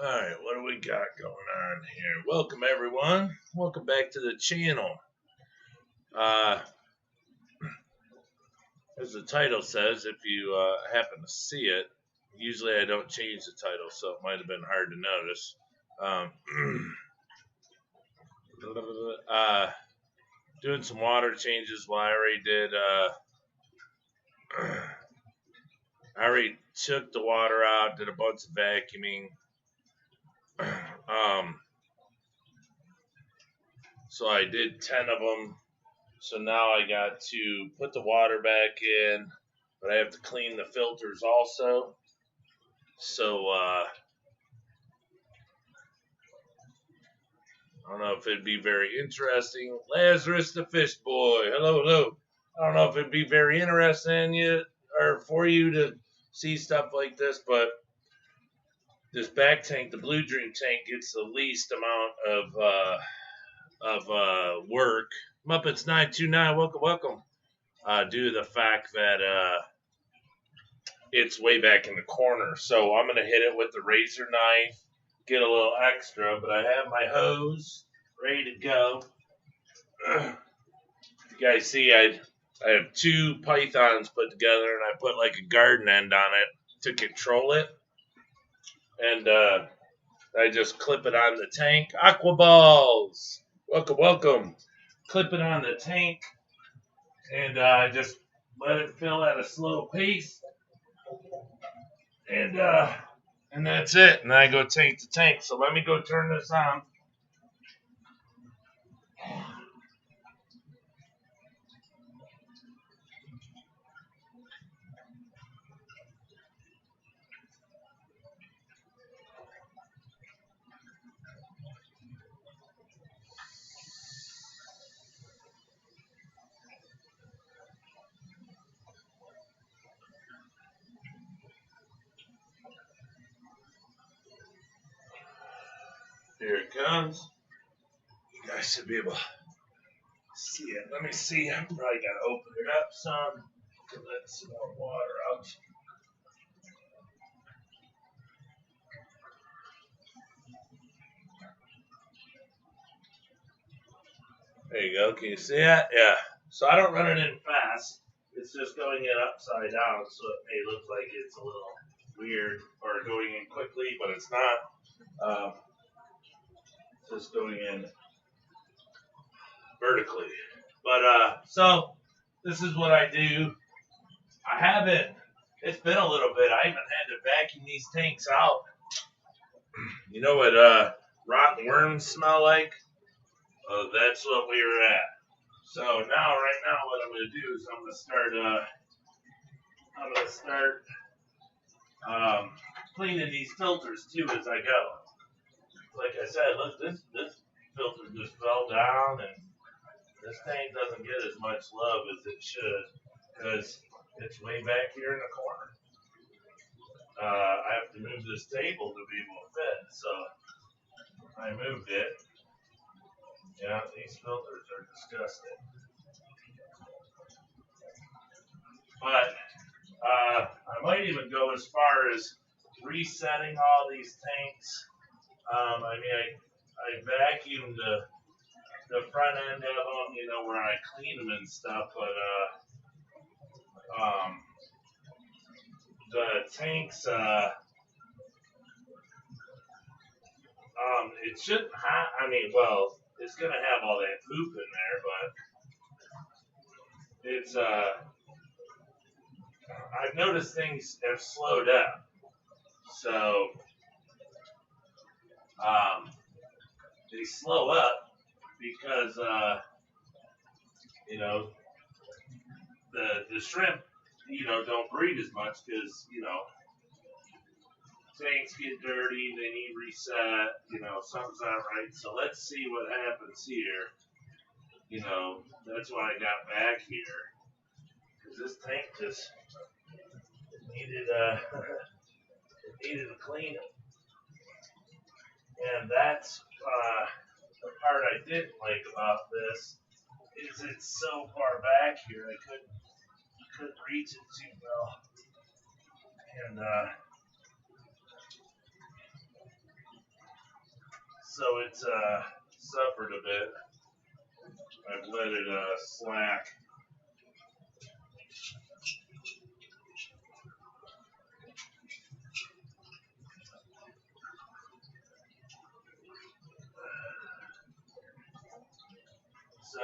Alright, what do we got going on here? Welcome everyone. Welcome back to the channel. As the title says, if you happen to see it, usually I don't change the title, so it might have been hard to notice. Doing some water changes. Well, I already did. I already took the water out, did a bunch of vacuuming. So I did 10 of them. So now I got to put the water back in, but I have to clean the filters also. So I don't know if it'd be very interesting. Lazarus the fish boy, hello, hello. I don't know if it'd be very interesting yet or for you to see stuff like this, but this back tank, the Blue Dream tank, gets the least amount of work. Muppets 929, welcome. Due to the fact that it's way back in the corner, so I'm gonna hit it with the razor knife, get a little extra. But I have my hose ready to go. You guys see, I have two pythons put together, and I put like a garden end on it to control it. And I just clip it on the tank. Aqua balls, welcome. Clip it on the tank, and just let it fill at a slow pace. And that's it. And I go tank to tank. So let me go turn this on. Here it comes. You guys should be able to see it. Let me see. I probably got to open it up some to let some more water out. There you go. Can you see that? Yeah. So I don't run it in fast. It's just going in upside down, so it may look like it's a little weird or going in quickly, but it's not. Just going in vertically. But so this is what I do. I haven't, it's been a little bit. I haven't had to vacuum these tanks out. You know what rotten worms smell like? Oh, that's what we were at. So right now what I'm gonna do is I'm gonna start cleaning these filters too as I go. Like I said, look, this filter just fell down, and this tank doesn't get as much love as it should because it's way back here in the corner. I have to move this table to be able to fit, so I moved it. Yeah, these filters are disgusting. But I might even go as far as resetting all these tanks. I mean, I vacuumed the front end of them, you know, where I clean them and stuff, but the tanks, it shouldn't have, I mean, well, it's going to have all that poop in there, but it's, I've noticed things have slowed up, so they slow up because you know, the shrimp, you know, don't breed as much because, you know, tanks get dirty, they need reset, you know, something's not right. So let's see what happens here. You know, that's why I got back here, because this tank just needed needed a cleaning. And that's the part I didn't like about this, is it's so far back here I couldn't reach it too well. And so it's suffered a bit. I've let it slack. So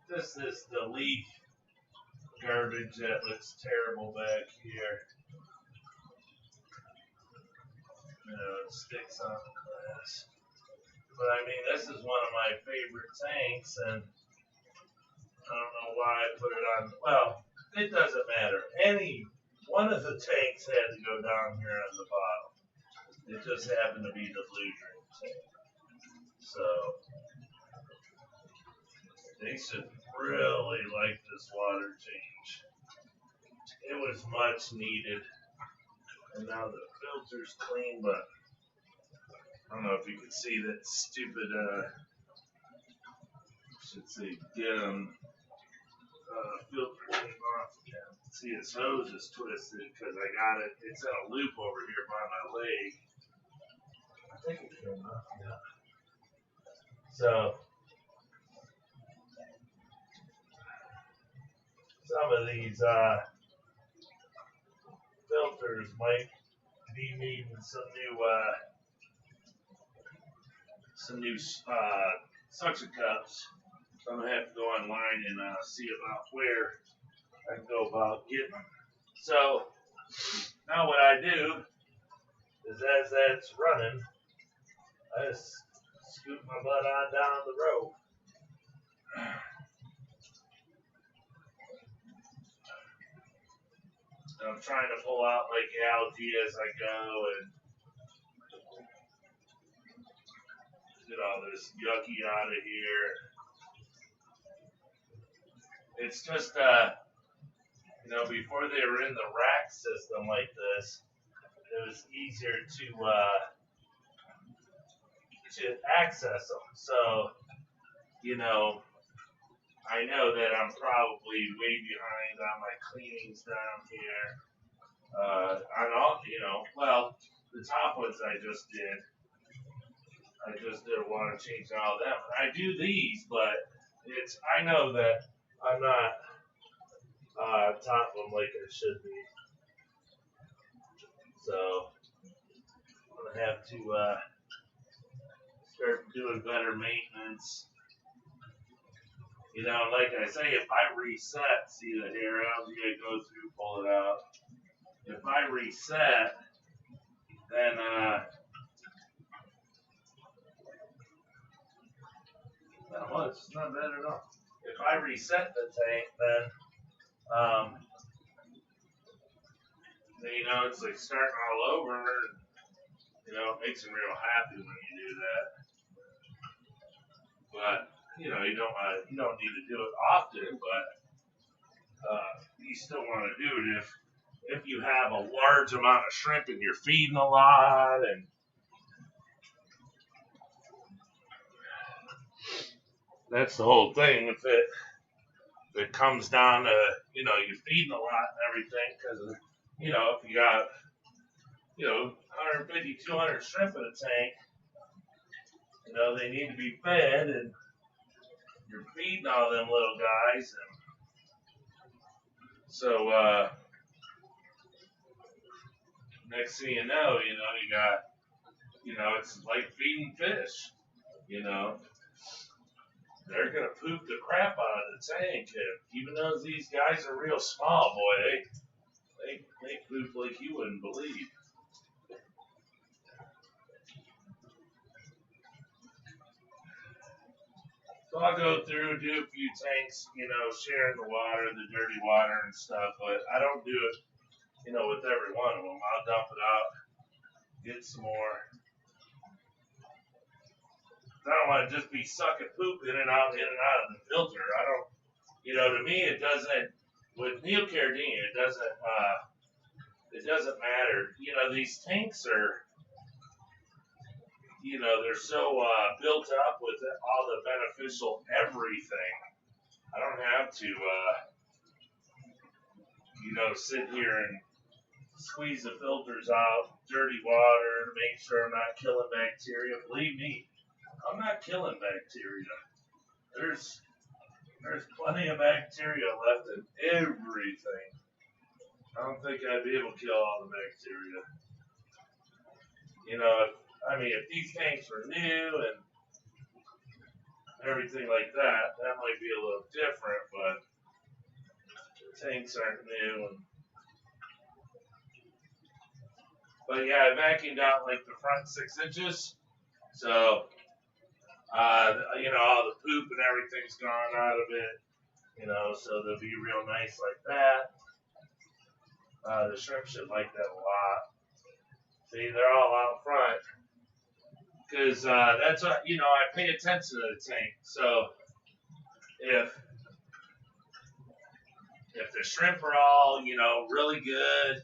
this is the leaf garbage that looks terrible back here. You know, it sticks on the glass. But I mean, this is one of my favorite tanks, and I don't know why I put it on. Well, it doesn't matter. One of the tanks had to go down here on the bottom. It just happened to be the blue drink tank. So they should really like this water change. It was much needed. And now the filter's clean, but I don't know if you can see that stupid, should say filter came off again. See, its hose is twisted because I got it. It's in a loop over here by my leg. I think it came off, yeah. So, some of these filters might be needing some new suction cups. So I'm gonna have to go online and see about where I can go about getting them. So now what I do is, as that's running, I just scoop my butt on down the road. I'm trying to pull out like algae as I go and get all this yucky out of here. It's just, you know, before they were in the rack system like this, it was easier to access them. So, you know, I know that I'm probably way behind on my cleanings down here. On all, you know, well, the top ones I just did a water change on all them. I do these, but I know that I'm not top them like I should be. So I'm gonna have to start doing better maintenance. You know, like I say, if I reset, see the hair algae I go through, pull it out. If I reset, then not much, it's not bad at all. If I reset the tank, then you know, it's like starting all over. And, you know, it makes them real happy when you do that. But you know, you don't need to do it often, but you still want to do it if you have a large amount of shrimp and you're feeding a lot. And that's the whole thing. If it comes down to, you know, you're feeding a lot and everything, because, you know, if you got, you know, 150, 200 shrimp in a tank, you know, they need to be fed, and you're feeding all them little guys. And so next thing you know, you got, you know, it's like feeding fish. You know, they're gonna poop the crap out of the tank. And even though these guys are real small, boy, they poop like you wouldn't believe. So I'll go through, do a few tanks, you know, sharing the water, the dirty water and stuff, but I don't do it, you know, with every one of them. I'll dump it out, get some more. I don't want to just be sucking poop in and out of the filter. I don't, you know, to me it doesn't, with Neocaridina, it doesn't matter. You know, these tanks are, you know, they're so built up with all the beneficial everything. I don't have to, you know, sit here and squeeze the filters out, dirty water, make sure I'm not killing bacteria. Believe me, I'm not killing bacteria. There's plenty of bacteria left in everything. I don't think I'd be able to kill all the bacteria. You know, if these tanks were new and everything like that, that might be a little different, but the tanks aren't new. But yeah, I vacuumed out like the front 6 inches. So, all the poop and everything's gone out of it. So they'll be real nice like that. The shrimp should like that a lot. See, they're all out front. Because that's what, I pay attention to the tank. So if the shrimp are all, really good,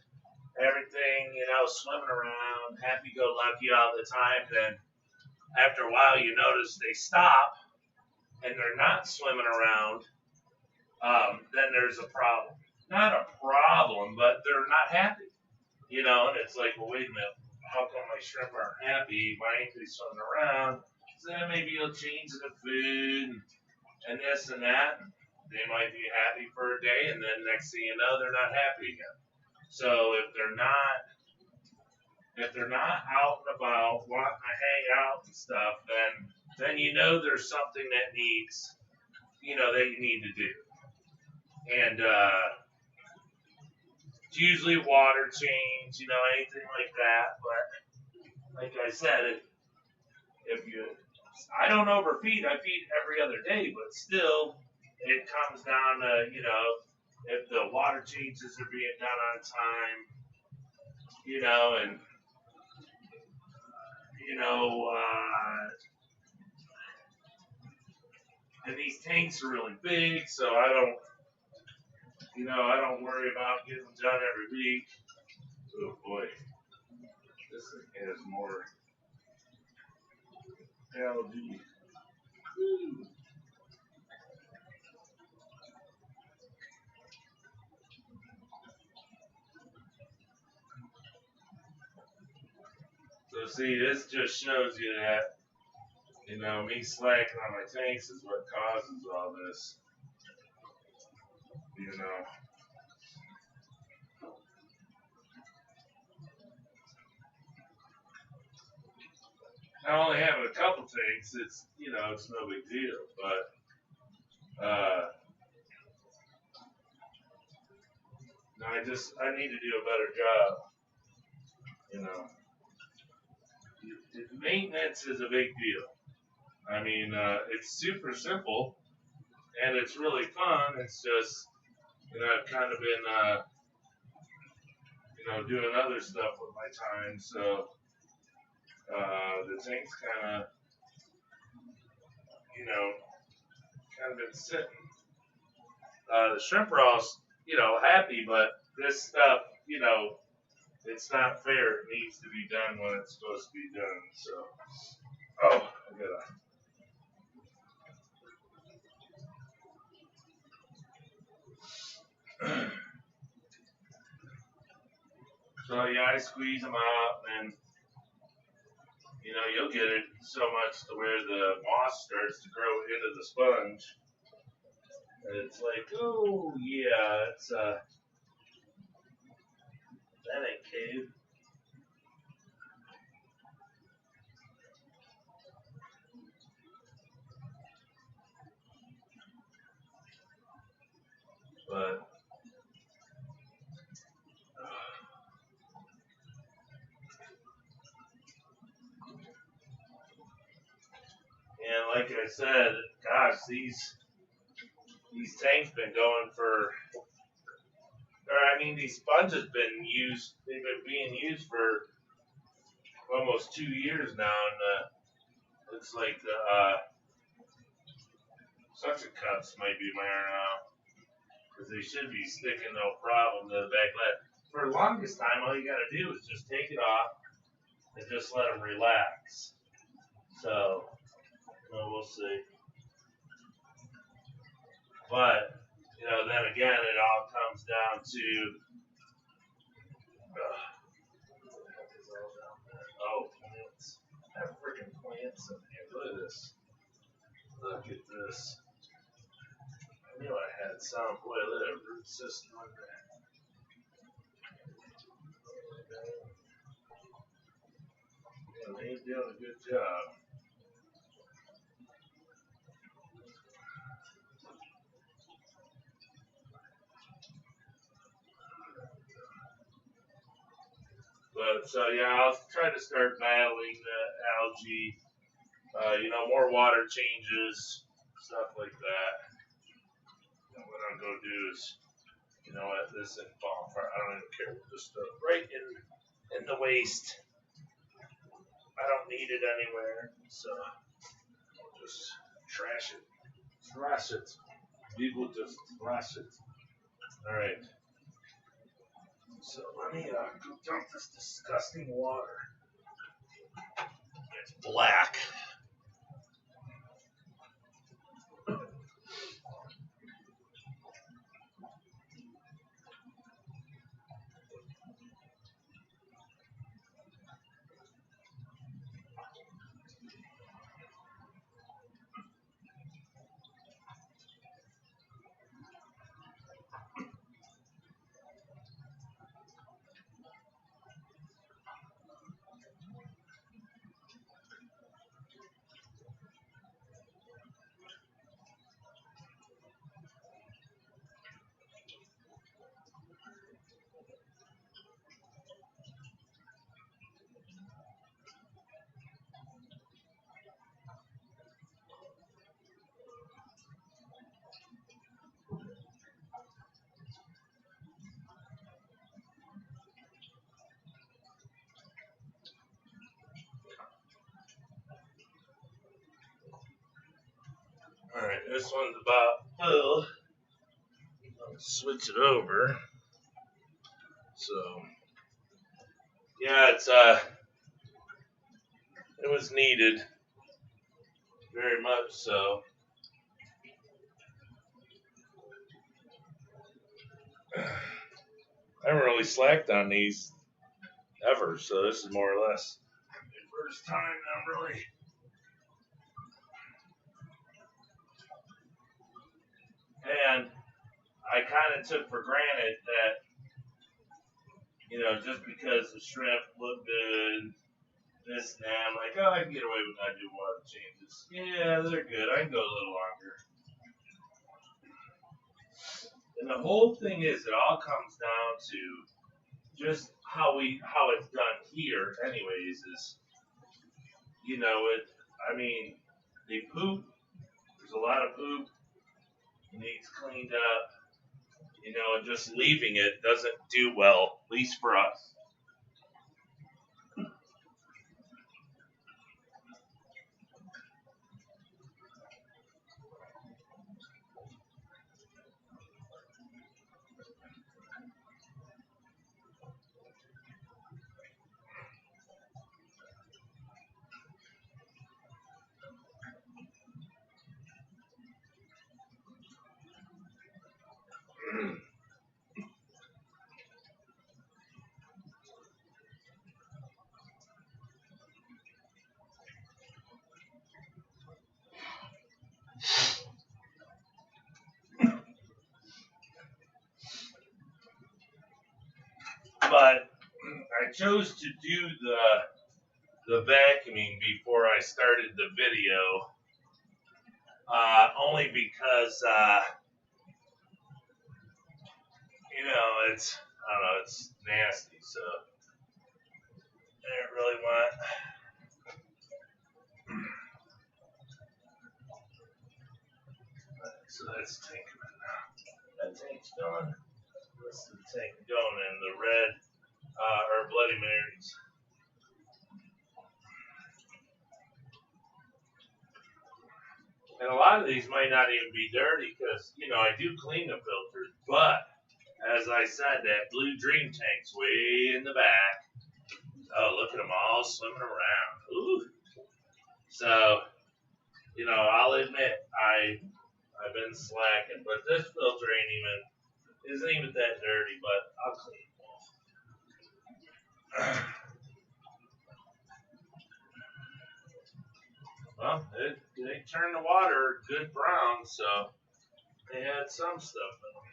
everything, swimming around, happy-go-lucky all the time, then after a while you notice they stop and they're not swimming around, then there's a problem. Not a problem, but they're not happy. And it's like, well, wait a minute. How come my shrimp aren't happy? Why ain't they swimming around? So then maybe you'll change the food and this and that. And they might be happy for a day, and then next thing you know, they're not happy again. So if they're not out and about, wanting to hang out and stuff, then there's something that needs, that you need to do. And it's usually water change, anything like that. But like I said, I don't overfeed. I feed every other day, but still, it comes down to, if the water changes are being done on time, and these tanks are really big, so I don't worry about getting them done every week. Oh boy, this thing has more algae. Woo. So see, this just shows you that, me slacking on my tanks is what causes all this. I only have a couple tanks. It's no big deal, but I need to do a better job. Maintenance is a big deal. It's super simple and it's really fun. It's just I've kind of been doing other stuff with my time, so the tank's kind of been sitting. The shrimp are all happy, but this stuff it's not fair. It needs to be done when it's supposed to be done. So, I gotta. So yeah, I squeeze them out, and you'll get it so much to where the moss starts to grow into the sponge, and it's like, oh yeah, it's that ain't cave. But and like I said, gosh, these tanks been going for, these sponges been used. They've been being used for almost 2 years now, and looks like the suction cups might be wearing out. Because they should be sticking no problem to the back leg. For the longest time, all you got to do is just take it off and just let them relax. So, we'll see. But, then again, it all comes down to this. I knew I had some. Boy, look at that root system on there. Yeah, they're doing a good job. But so yeah, I'll try to start battling the algae. More water changes, stuff like that. And what I'm gonna do is, this isn't fall apart. I don't even care. Just right in the waste. I don't need it anywhere, so I'll just trash it. Trash it. People just trash it. All right. So let me go dump this disgusting water. It's black. Alright, this one's about full. I'll switch it over. So, yeah, it was needed. Very much so. I haven't really slacked on these ever, so this is more or less the first time I'm really and I kind of took for granted that, just because the shrimp looked good, this and that, I'm like, oh, I can get away with not doing water changes. Yeah, they're good. I can go a little longer. And the whole thing is, it all comes down to just how it's done here, anyways, is, they poop. There's a lot of poop. It needs cleaned up. And just leaving it doesn't do well, at least for us. But I chose to do the vacuuming before I started the video, only because it's nasty, so I didn't really want. So that's tank now. That tank's done. This is the tank going in the red or Bloody Marys. And a lot of these might not even be dirty because, I do clean the filters. But, as I said, that Blue Dream tank's way in the back. Oh, look at them all swimming around. Ooh. So, I'll admit, I've been slacking. But this filter isn't even that dirty, but I'll clean it. Well, they they turned the water good brown, so they had some stuff in them.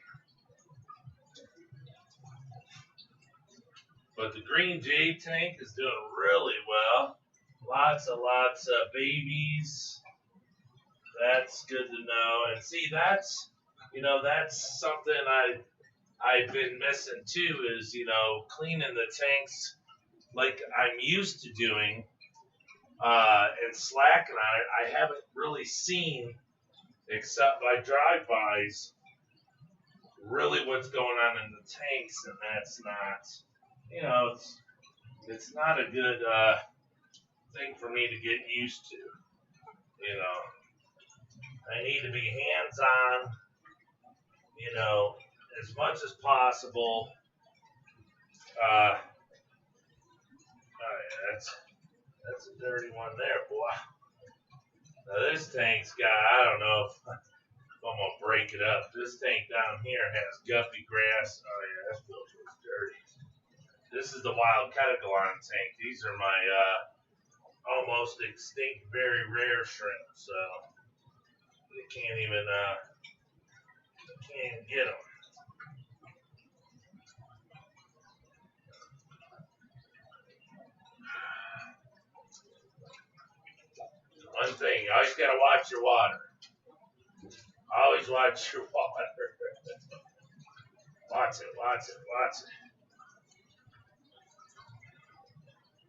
But the green jade tank is doing really well. Lots of babies. That's good to know. And see, that's, you know, that's something I've been missing too, is, you know, cleaning the tanks like I'm used to doing, and slacking on it. I haven't really seen, except by drive-bys, really what's going on in the tanks, and that's not, you know, it's not a good thing for me to get used to. You know, I need to be hands-on, you know, as much as possible. Oh yeah, that's a dirty one there, boy. Now this tank's got, I don't know if I'm gonna break it up. This tank down here has guppy grass. Oh yeah, that filter is dirty. This is the wild Ketagalon tank. These are my almost extinct, very rare shrimp. So you can't even get them. One thing, you always gotta watch your water. Always watch your water. Watch it.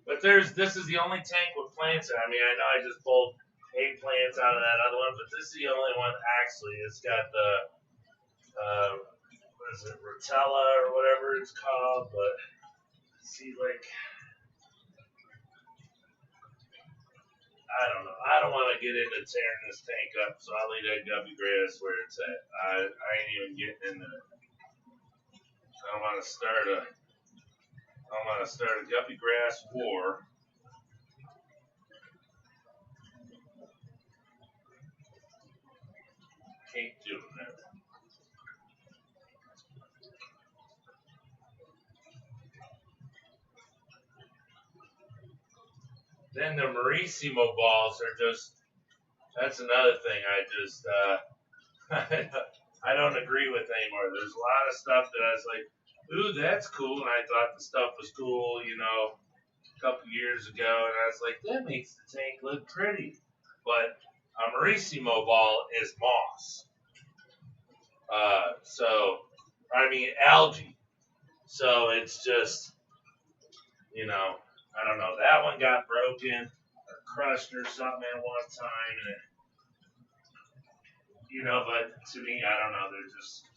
But this is the only tank with plants in it. I mean, I know I just pulled 8 plants out of that other one, but this is the only one actually. It's got the, what is it, Rotella or whatever it's called, but see, like, I don't know. I don't want to get into tearing this tank up, so I'll leave that guppy grass where it's at. I ain't even getting into it. I don't want to start a guppy grass war. Keep doing that. Then the Marissimo balls are just, that's another thing I just, I don't agree with anymore. There's a lot of stuff that I was like, ooh, that's cool, and I thought the stuff was cool, you know, a couple years ago, and I was like, that makes the tank look pretty. But a Marissimo ball is moss. Algae. So it's just, you know, I don't know. That one got broken or crushed or something at one time, and it, you know, but to me, I don't know. They're just,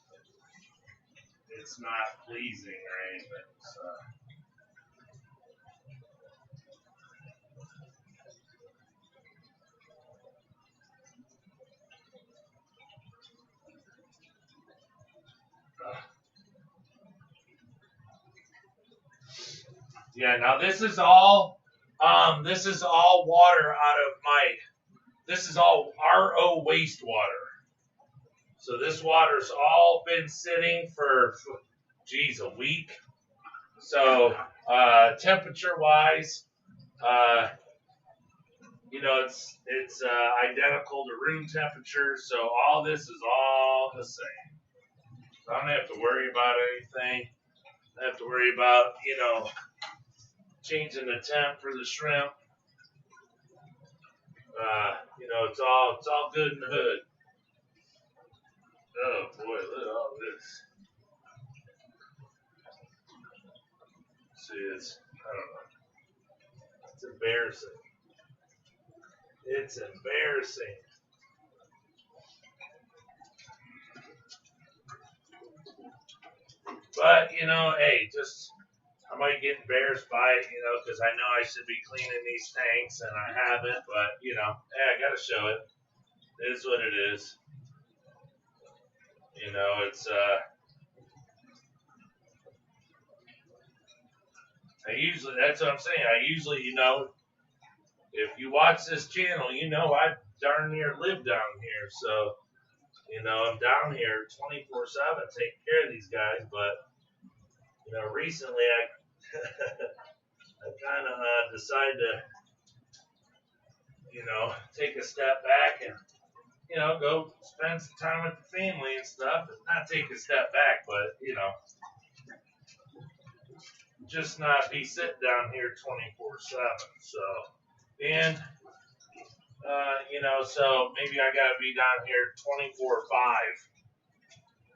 it's not pleasing or anything. So. Yeah, now this is all water out of this is all RO wastewater. So this water's all been sitting for, geez, a week. So temperature wise, you know, it's identical to room temperature. So all this is all the same. So I don't have to worry about anything. I have to worry about, you know, changing the temp for the shrimp. You know, it's all good in the hood. Oh boy, look at all this. See, I don't know. It's embarrassing. It's embarrassing. But, you know, hey, I might get embarrassed by it, you know, because I know I should be cleaning these tanks, and I haven't, but, you know, hey, I got to show it. It is what it is. You know, it's, that's what I'm saying. I usually, you know, if you watch this channel, you know I darn near live down here, so, you know, I'm down here 24/7 taking care of these guys, but, you know, recently I kind of decided to, you know, take a step back and, you know, go spend some time with the family and stuff. And not take a step back, but, you know, just not be sitting down here 24/7. So, and, you know, so maybe I got to be down here 24/5,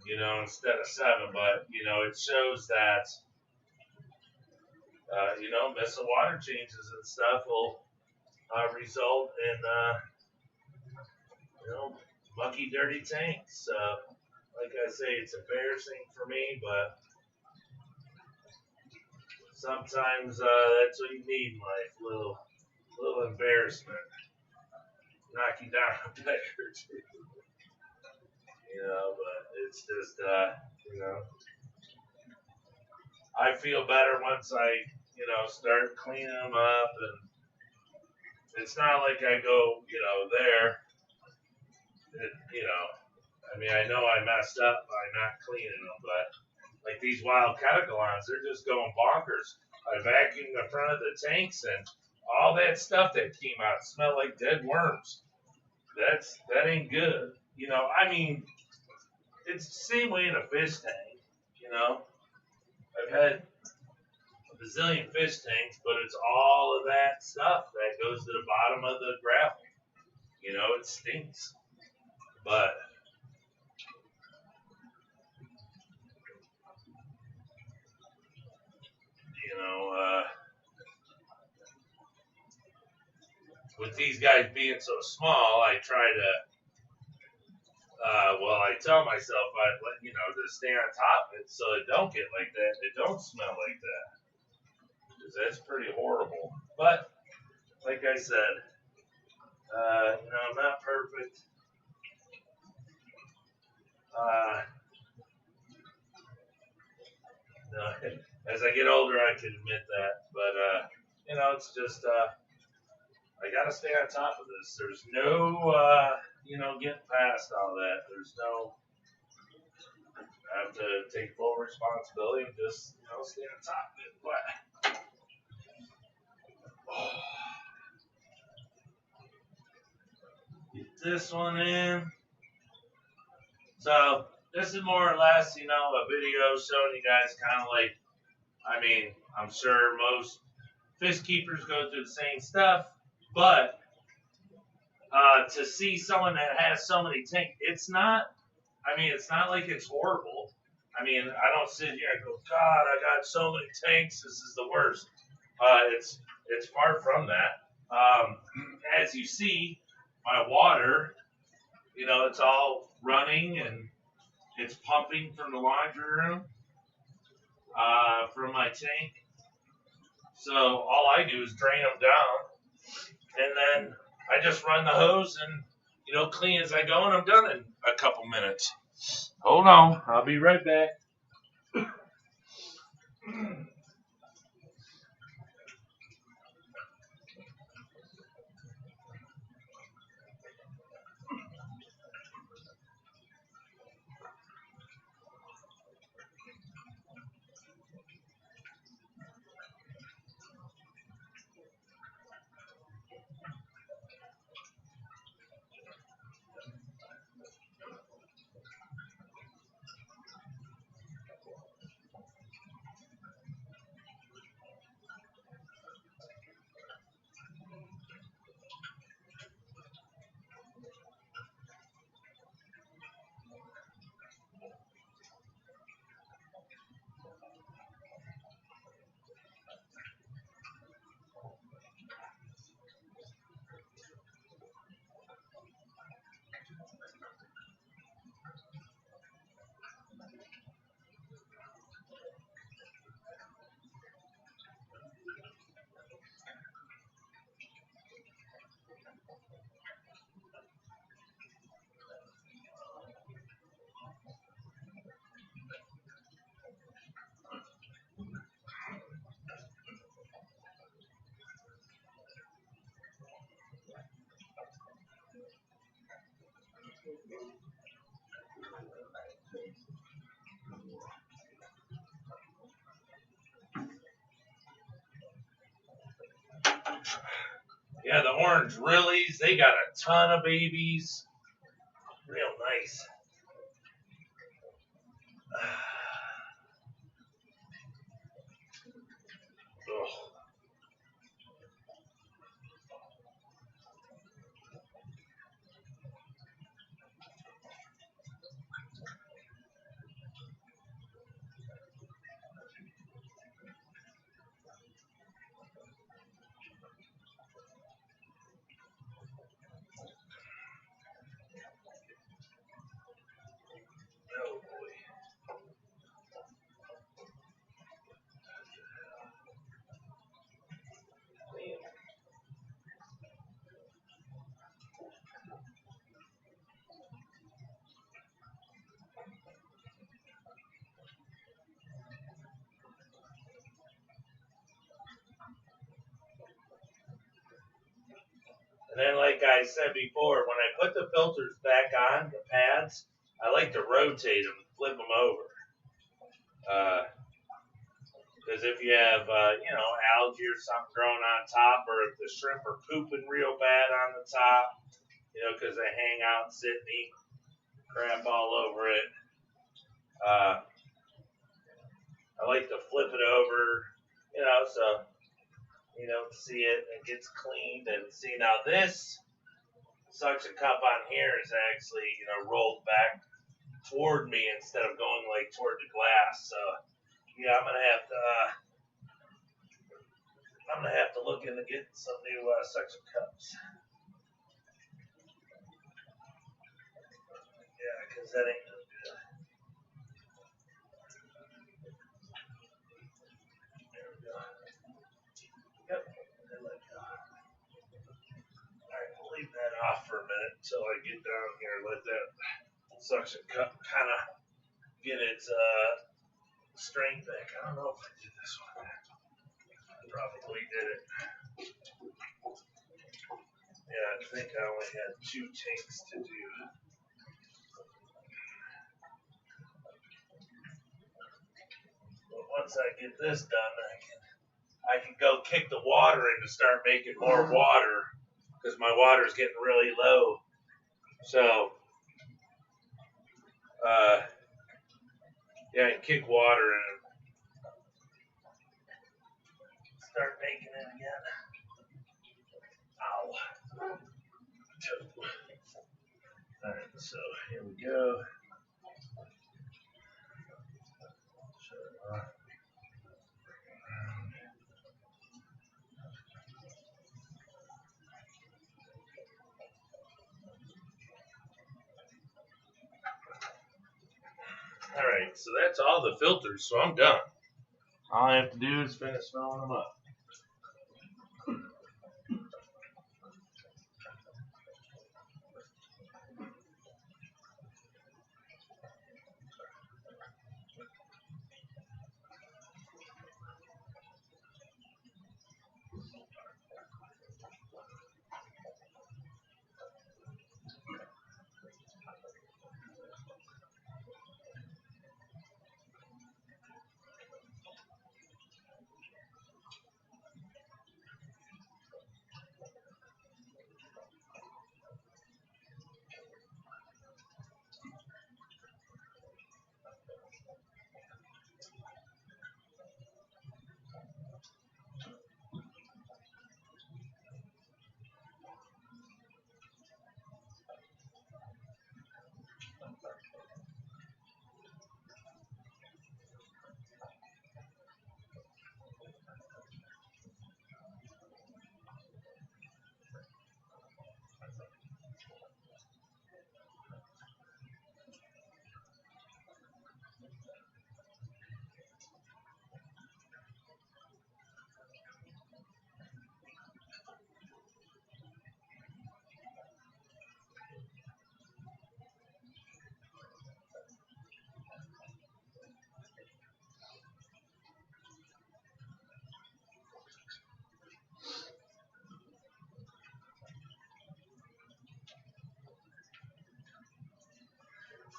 you know, instead of 7. But, you know, it shows that, you know, missing water changes and stuff will result in, you know, mucky, dirty tanks. Like I say, it's embarrassing for me, but sometimes that's what you need in life. Little embarrassment. Knock you down a peg or two. You know, but it's just, you know, I feel better once I, you know, start cleaning them up. And it's not like I go, you know, there. You know, I mean, I know I messed up by not cleaning them, but like these wild Ketagalons, they're just going bonkers. I vacuumed the front of the tanks and all that stuff that came out smelled like dead worms. That ain't good. You know, I mean, it's the same way in a fish tank. You know, I've had a bazillion fish tanks, but it's all of that stuff that goes to the bottom of the gravel. You know, it stinks. But you know, with these guys being so small, I try to, well, I tell myself, you know, to stay on top of it so it don't get like that, it don't smell like that, because that's pretty horrible. But, like I said, you know, I'm not perfect. No, as I get older, I can admit that, but, you know, it's just, I gotta stay on top of this. There's no, you know, getting past all that. There's no, I have to take full responsibility and just, you know, stay on top of it. But, get this one in. So, this is more or less, you know, a video showing you guys kind of like, I mean, I'm sure most fish keepers go through the same stuff, but to see someone that has so many tanks, it's not, I mean, it's not like it's horrible. I mean, I don't sit here and go, God, I got so many tanks, this is the worst. It's far from that. As you see, my water, you know, it's all running and it's pumping from the laundry room, from my tank. So all I do is drain them down, and then I just run the hose and, you know, clean as I go, and I'm done in a couple minutes. Hold on, I'll be right back. Yeah, the orange Rilis, they got a ton of babies. Real nice. Oh. Oh boy. And then, like I said before, when I put the filters back on, the pads, I like to rotate them, flip them over. Because if you have, algae or something growing on top, or if the shrimp are pooping real bad on the top, because they hang out and sit and eat crap all over it, I like to flip it over, so you don't see it and it gets cleaned. And see, now this suction cup on here is actually, rolled back toward me instead of going like toward the glass. So yeah, I'm gonna have to look into getting some new suction cups. Yeah, because that ain't no good. There we go. Yep. Alright, we'll leave that off for a minute until I get down here. Let that suction cup kind of get its strength back. I don't know if I did this one. I probably did it. Yeah, I think I only had 2 tanks to do. But once I get this done, I can go kick the water in to start making more water, because my water's getting really low. So, yeah, I can kick water in and start making it again. Ow. Alright, so here we go. Alright, so that's all the filters, so I'm done. All I have to do is finish filling them up.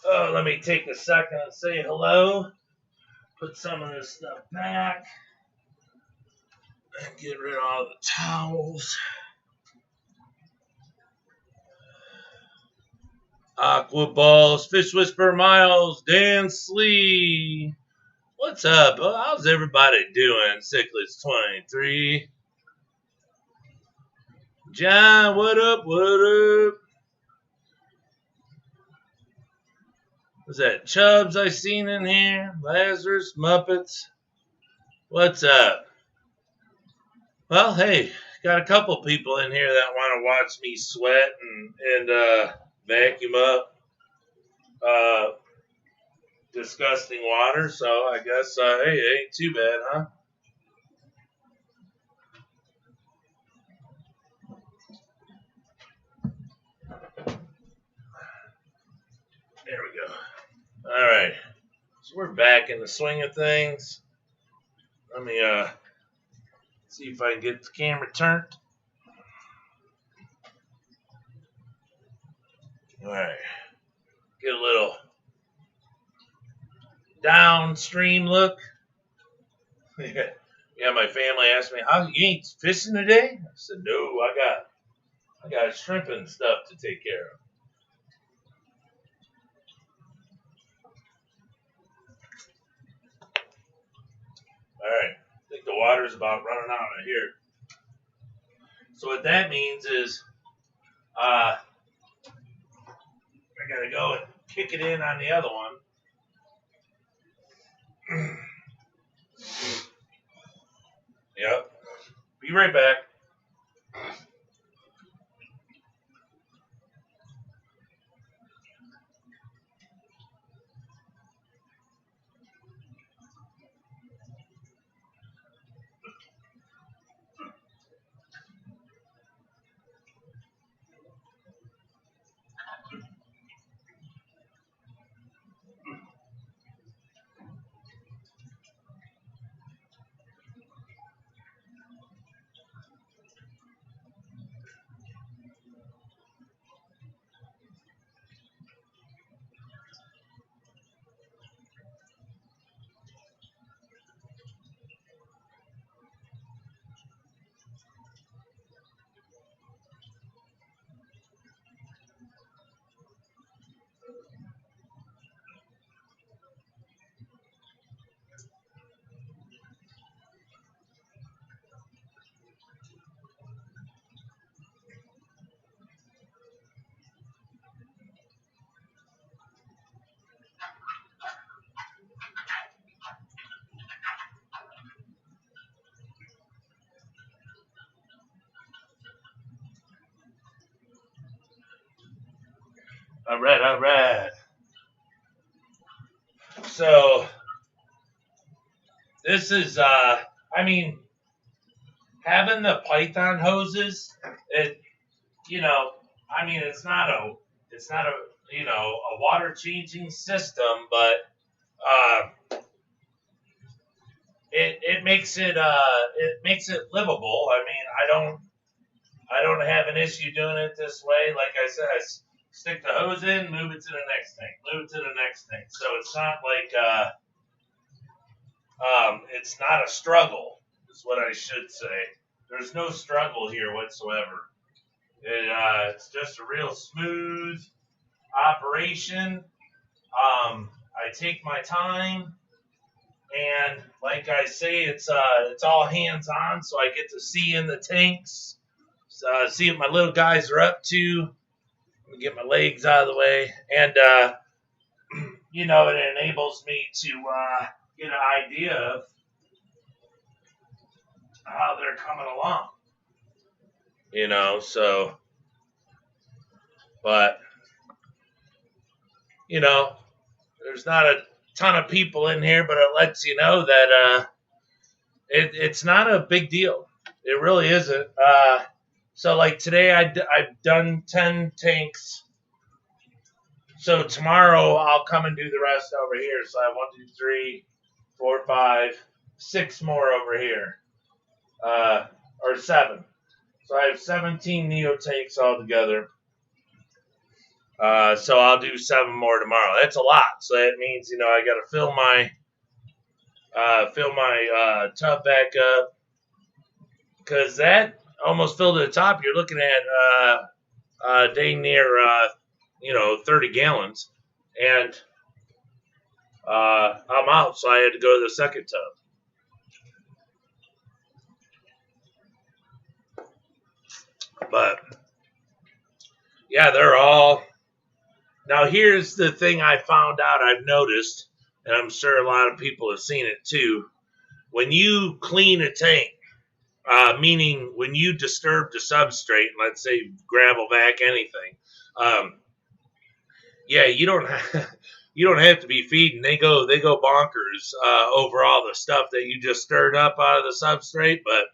Oh, let me take a second and say hello. Put some of this stuff back. And get rid of all the towels. Aqua Balls, Fish Whisper Miles, Dan Slee. What's up? How's everybody doing? Cichlets 23. John, what up? What up? Was that Chubbs I seen in here? Lazarus, Muppets. What's up? Well, hey, got a couple people in here that want to watch me sweat and vacuum up disgusting water. So I guess, hey, it ain't too bad, huh? There we go. All right. So we're back in the swing of things. Let me see if I can get the camera turned. All right. Get a little downstream look. Yeah, my family asked me, "How you ain't fishing today?" I said, "No, I got shrimp and stuff to take care of." All right, I think the water's about running out of here. So what that means is, I gotta go and kick it in on the other one. Yep. Be right back. All right. So this is, I mean, having the Python hoses, it's not a, a water changing system, but it makes it livable. I mean, I don't have an issue doing it this way. Like I said, I stick the hose in, move it to the next thing, move it to the next thing. So it's not like it's not a struggle, is what I should say. There's no struggle here whatsoever. It's just a real smooth operation. I take my time, and like I say, it's all hands on, so I get to see in the tanks, see what my little guys are up to. Let me get my legs out of the way, and it enables me to get an idea of how they're coming along. But there's not a ton of people in here, but it lets you know that it's not a big deal. It really isn't. So like today, I've done 10 tanks. So tomorrow I'll come and do the rest over here. So I have 1, 2, 3, 4, 5, 6 more over here, or 7. So I have 17 Neo tanks altogether. So I'll do 7 more tomorrow. That's a lot. So that means I got to fill my tub back up, because that almost filled to the top. You're looking at dang near 30 gallons, and I'm out, so I had to go to the second tub. But yeah, they're all. Now here's the thing I found out. I've noticed, and I'm sure a lot of people have seen it too. When you clean a tank, meaning when you disturb the substrate, let's say gravel vac, anything, yeah, you don't have to be feeding. They go bonkers over all the stuff that you just stirred up out of the substrate, but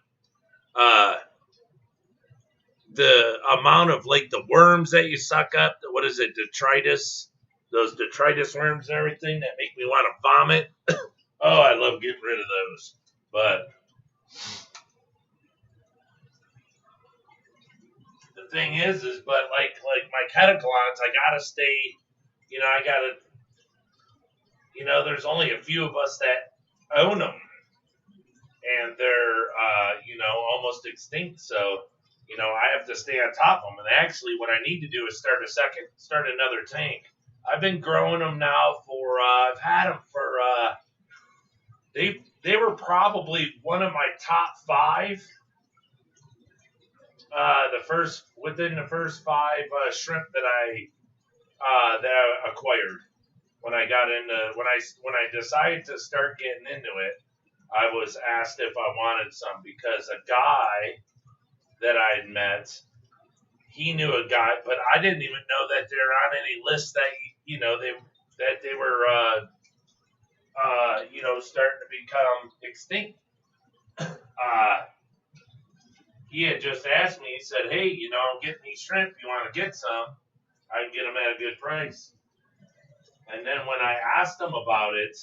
the amount of like the worms that you suck up, what is it, detritus, those detritus worms and everything that make me want to vomit. Oh, I love getting rid of those. But the thing is but like my Ketagalons, I gotta stay, there's only a few of us that own them, and they're, almost extinct, so, I have to stay on top of them. And actually what I need to do is start another tank. I've been growing them now for, I've had them for, they were probably one of my top 5, within the first 5 shrimp that I acquired. When I got into, when I decided to start getting into it, I was asked if I wanted some because a guy that I had met, he knew a guy, but I didn't even know that they're on any list that they were starting to become extinct. He had just asked me. He said, "Hey, I'm getting these shrimp. You want to get some? I can get them at a good price." And then when I asked him about it,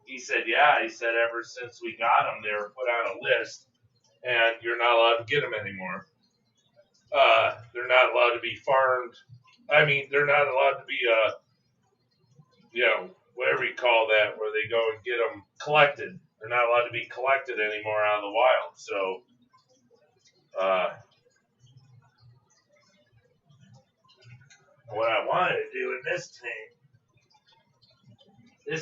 he said, "Yeah." He said, "Ever since we got them, they were put on a list, and you're not allowed to get them anymore. They're not allowed to be farmed. I mean, they're not allowed to be, whatever you call that, where they go and get them collected. They're not allowed to be collected anymore out of the wild." So, what I wanted to do in this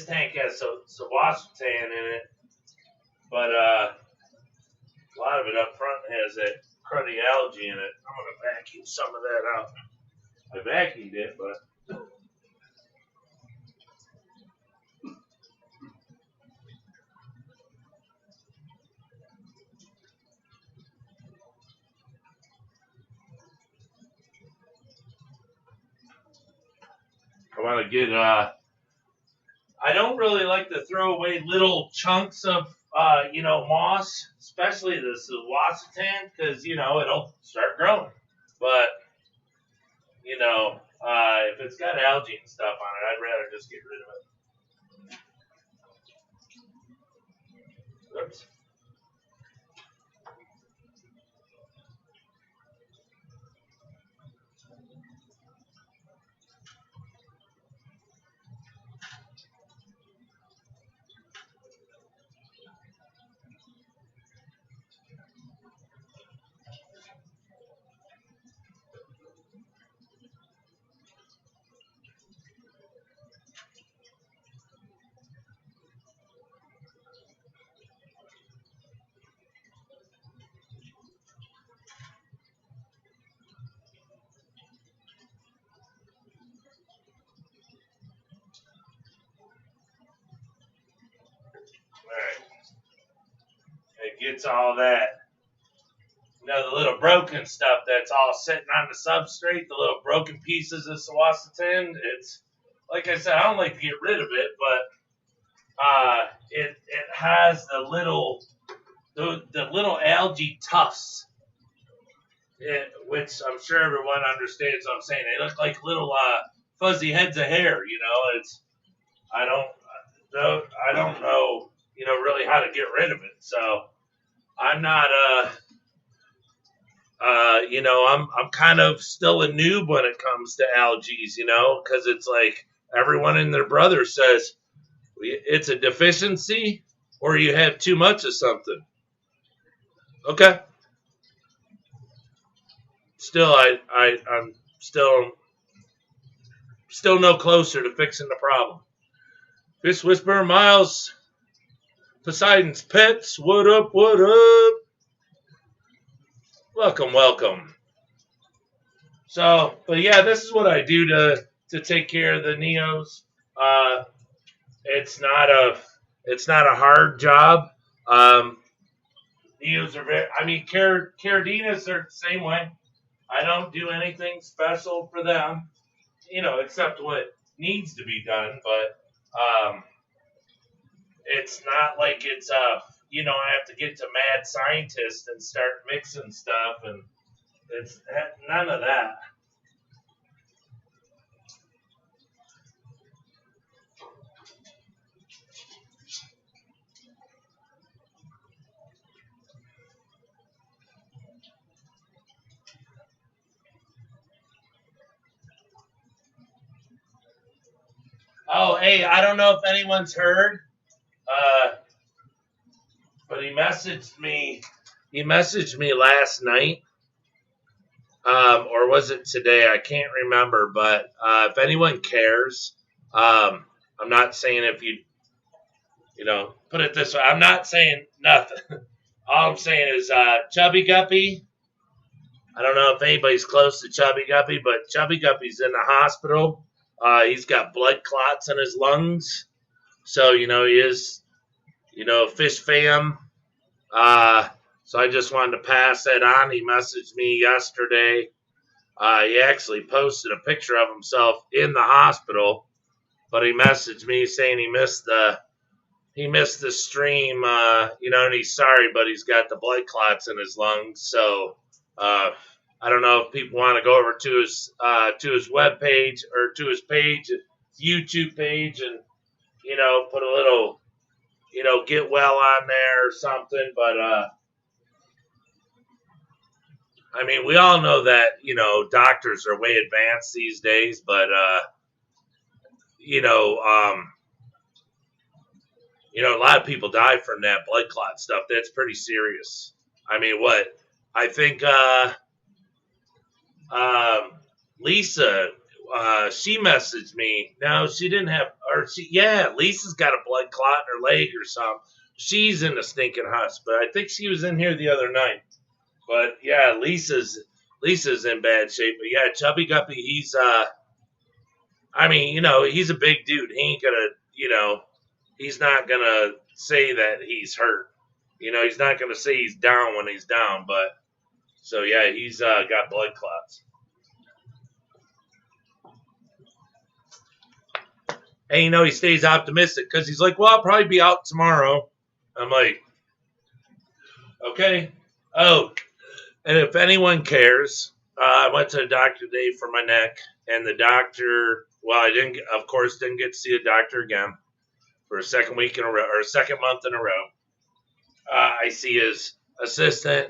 tank has Sulawesi in it, but a lot of it up front has that cruddy algae in it. I'm going to vacuum some of that out. I vacuumed it, but I want to get, I don't really like to throw away little chunks of, moss, especially the Sulawesi, because, it'll start growing. But, if it's got algae and stuff on it, I'd rather just get rid of it. Oops. It gets all that, the little broken stuff that's all sitting on the substrate, the little broken pieces of Sulawesi. It's, like I said, I don't like to get rid of it, but it has the little algae tufts, which I'm sure everyone understands what I'm saying. They look like little fuzzy heads of hair. It's I don't know, really how to get rid of it. So I'm not, I'm kind of still a noob when it comes to algae, because it's like everyone and their brother says it's a deficiency or you have too much of something. Okay. Still, I'm still no closer to fixing the problem. Fish Whisperer Miles, Poseidon's Pets, what up, what up? Welcome, welcome. So, but yeah, this is what I do to take care of the Neos. It's not a hard job. Neos are very, I mean, Caridinas are the same way. I don't do anything special for them, except what needs to be done, but it's not like it's I have to get to mad scientist and start mixing stuff, and it's none of that. Oh, hey, I don't know if anyone's heard, but he messaged me. He messaged me last night, or was it today? I can't remember. But if anyone cares, I'm not saying if you put it this way. I'm not saying nothing. All I'm saying is Chubby Guppy. I don't know if anybody's close to Chubby Guppy, but Chubby Guppy's in the hospital. He's got blood clots in his lungs. So, he is, fish fam. So I just wanted to pass that on. He messaged me yesterday. He actually posted a picture of himself in the hospital, but he messaged me saying he missed the stream, and he's sorry, but he's got the blood clots in his lungs. So, I don't know if people want to go over to his web page or to his page, YouTube page, and put a little get well on there or something. But I mean, we all know that doctors are way advanced these days. But a lot of people die from that blood clot stuff. That's pretty serious. I mean, what I think. Lisa, she messaged me. No, she didn't have, Lisa's got a blood clot in her leg or something. She's in the stinking hospital. I think she was in here the other night. But yeah, Lisa's in bad shape. But yeah, Chubby Guppy, he's he's a big dude. He ain't gonna, he's not gonna say that he's hurt. He's not gonna say he's down when he's down, but so yeah, he's got blood clots. And he stays optimistic because he's like, well, I'll probably be out tomorrow. I'm like, okay. Oh, and if anyone cares, I went to the doctor today for my neck, and the doctor, well, I didn't get to see the doctor again for a second week in a row, or a second month in a row. I see his assistant.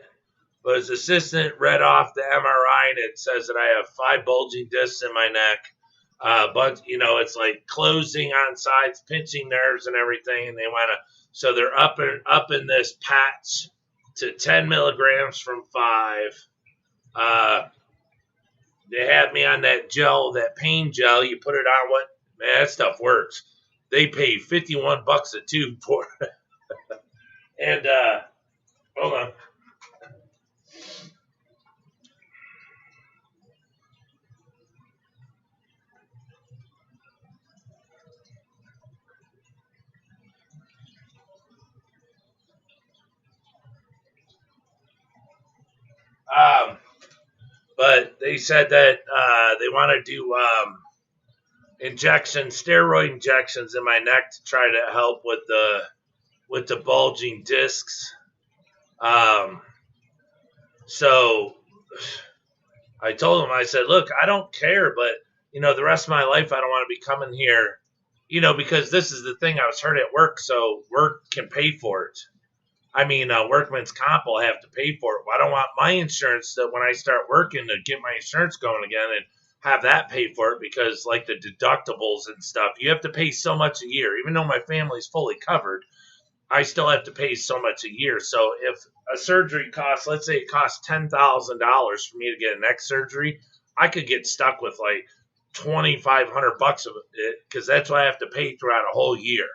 But his assistant read off the MRI, and it says that I have 5 bulging discs in my neck. But, it's like closing on sides, pinching nerves and everything. And they want to, so they're up in this patch to 10 milligrams from 5. They have me on that gel, that pain gel. You put it on, man, that stuff works. They pay $51 a tube for it. And, hold on. But they said that they want to do steroid injections in my neck to try to help with the bulging discs. So I told him, I said, look, I don't care, but the rest of my life I don't want to be coming here, because this is the thing. I was hurt at work, so work can pay for it. I mean, workman's comp will have to pay for it. I don't want my insurance that when I start working to get my insurance going again and have that pay for it, because like the deductibles and stuff, you have to pay so much a year. Even though my family's fully covered, I still have to pay so much a year. So if a surgery costs, let's say it costs $10,000 for me to get a neck surgery, I could get stuck with like $2,500 of it because that's what I have to pay throughout a whole year.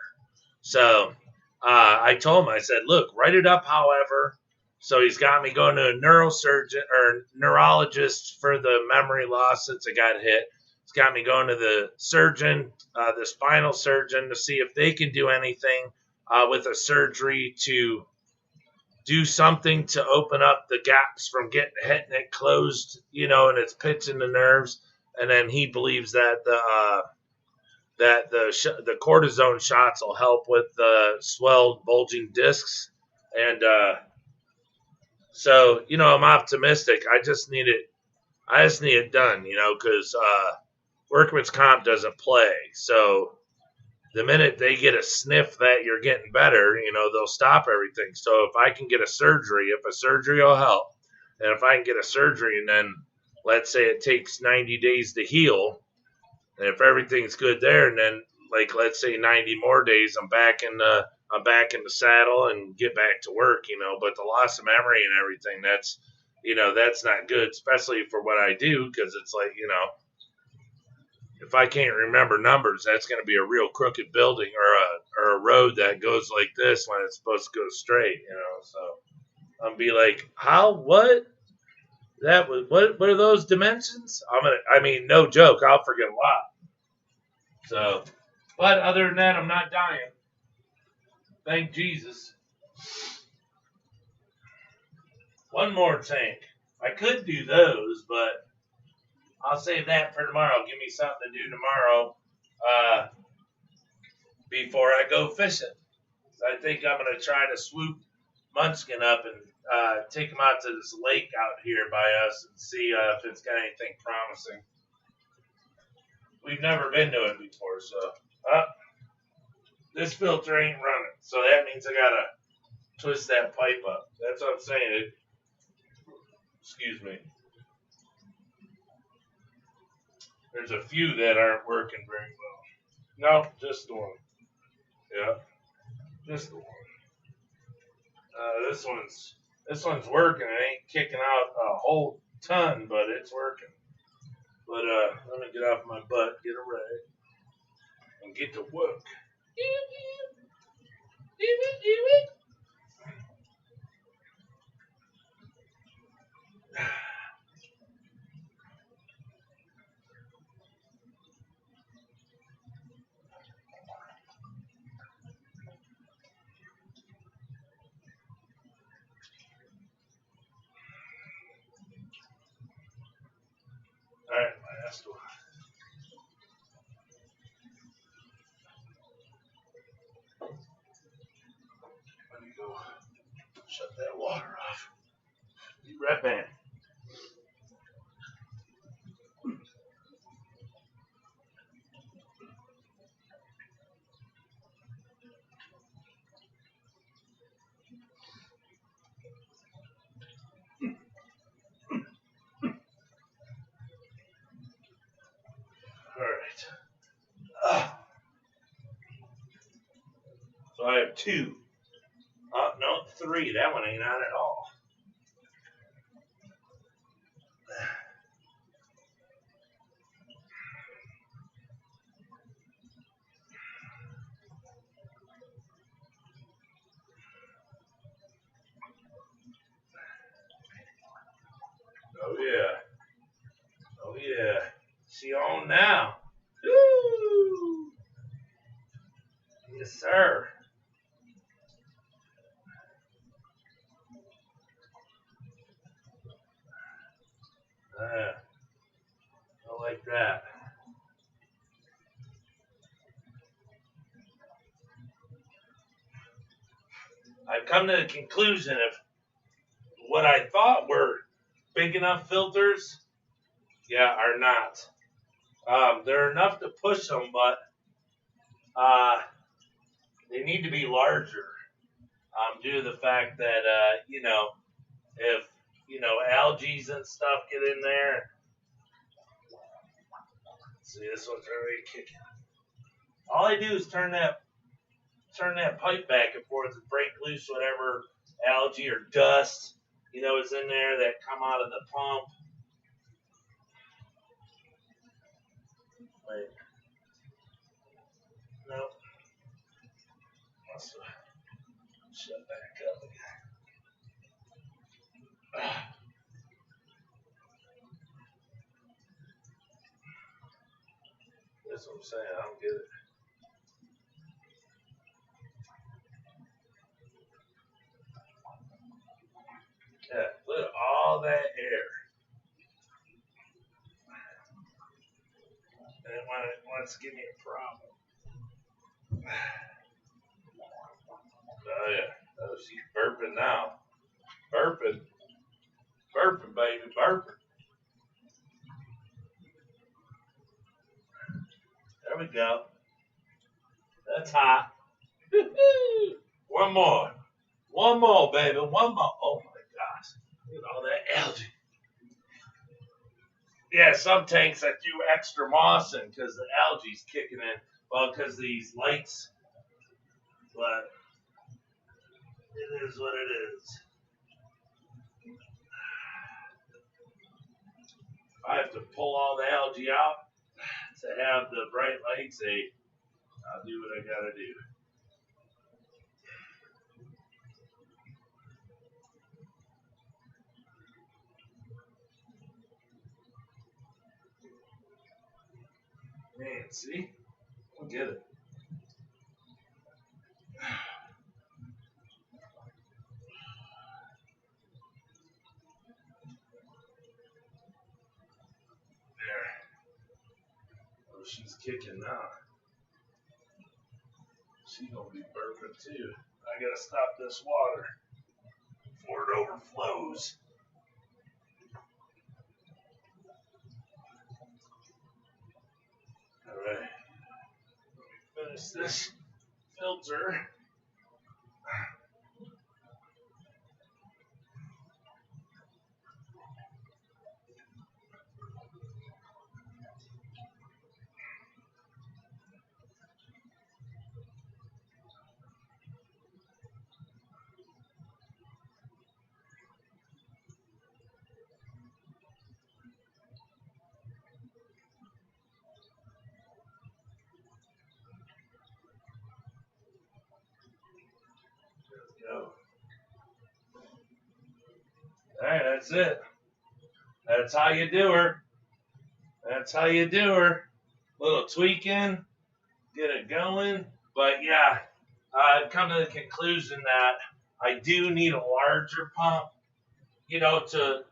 So I told him, I said, look, write it up, however. So he's got me going to a neurosurgeon or neurologist for the memory loss since I got hit. He's got me going to the surgeon, the spinal surgeon, to see if they can do anything with a surgery to do something to open up the gaps from getting hit and it closed, and it's pinching the nerves. And then he believes that the cortisone shots will help with the swelled, bulging discs. And so, I'm optimistic. I just need it done, because workman's comp doesn't play. So the minute they get a sniff that you're getting better, they'll stop everything. So if I can get a surgery will help, and if I can get a surgery and then let's say it takes 90 days to heal, and if everything's good there, and then like let's say 90 more days, I'm back in the saddle and get back to work, But the loss of memory and everything, that's not good, especially for what I do, because it's like, if I can't remember numbers, that's going to be a real crooked building or a road that goes like this when it's supposed to go straight, So I'll be like, how? What? That was what are those dimensions? No joke, I'll forget a lot. So, but other than that, I'm not dying. Thank Jesus. One more tank. I could do those, but I'll save that for tomorrow. Give me something to do tomorrow before I go fishing. I think I'm going to try to swoop Munchkin up and take him out to this lake out here by us and see if it's got anything promising. We've never been to it before, so this filter ain't running, so that means I gotta twist that pipe up. That's what I'm saying. Excuse me. There's a few that aren't working very well. No, just the one. Yeah, just the one. This one's working. It ain't kicking out a whole ton, but it's working. But let me get off my butt, get a rag, and get to work. All right, last one. Let me go shut that water off. Be right back. So I have two. No, three. That one ain't on at all. Oh yeah. Oh yeah. She on now. Woo! Yes, sir. I like that. I've come to the conclusion of what I thought were big enough filters, are not. They're enough to push them, but they need to be larger due to the fact that, if, algae and stuff get in there. See, this one's already kicking. All I do is turn that pipe back and forth and break loose whatever algae or dust, is in there that come out of the pump. Wait. Nope. Must have shut back up again. That's what I'm saying. I don't get it. Yeah, look at all that air. And it wants to give me a problem. Oh, yeah. Oh, she's burping now. Burping. Burping, baby. Burping. There we go. That's hot. One more. One more, baby. One more. Oh, my gosh. Look at all that algae. Yeah, some tanks I threw extra moss in because the algae's kicking in. Well, because these lights. But it is what it is. If I have to pull all the algae out to have the bright lights, I'll do what I gotta do. Man, see? I don't get it. There. Oh, she's kicking now. She's gonna be burping too. I gotta stop this water before it overflows. Alright. Let me finish this filter. Go. Alright, that's it. That's how you do her. That's how you do her. Little tweaking, get it going. But yeah, I've come to the conclusion that I do need a larger pump, to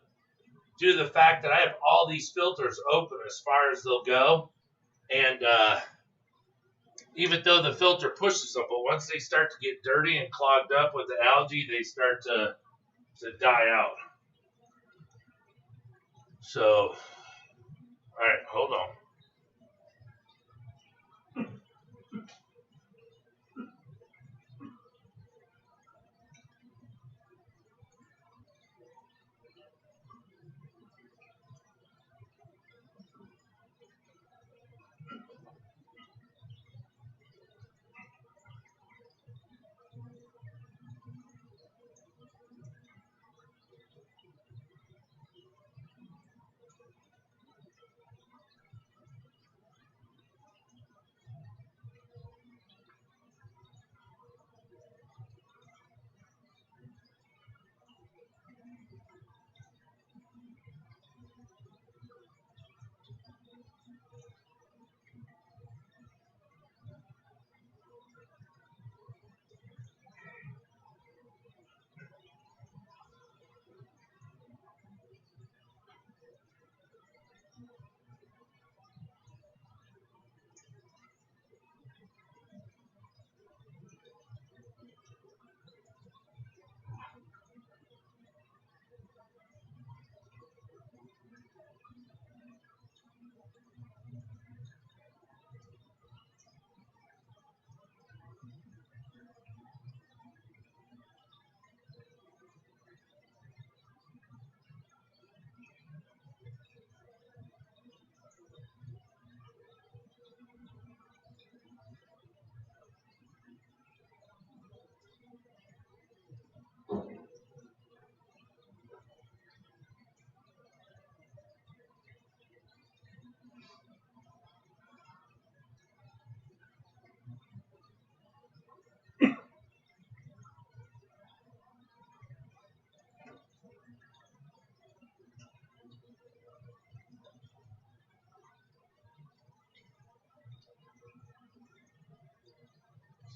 do the fact that I have all these filters open as far as they'll go. And even though the filter pushes them, but once they start to get dirty and clogged up with the algae, they start to die out. So, all right, hold on.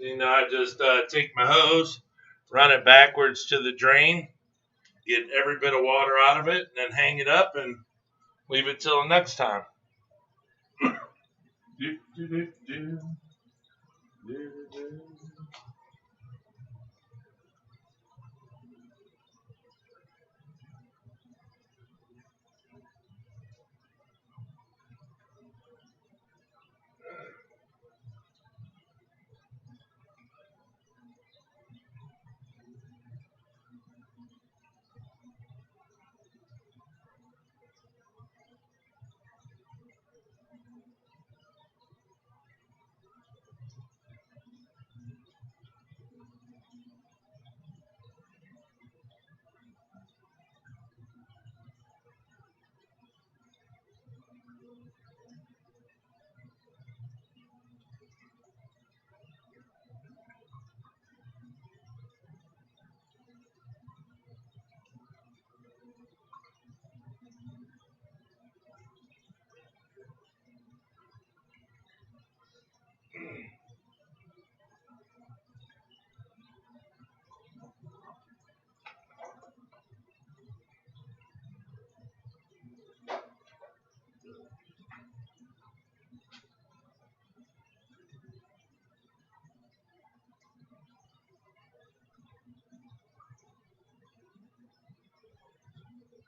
You know, I just take my hose, run it backwards to the drain, get every bit of water out of it, and then hang it up and leave it till next time.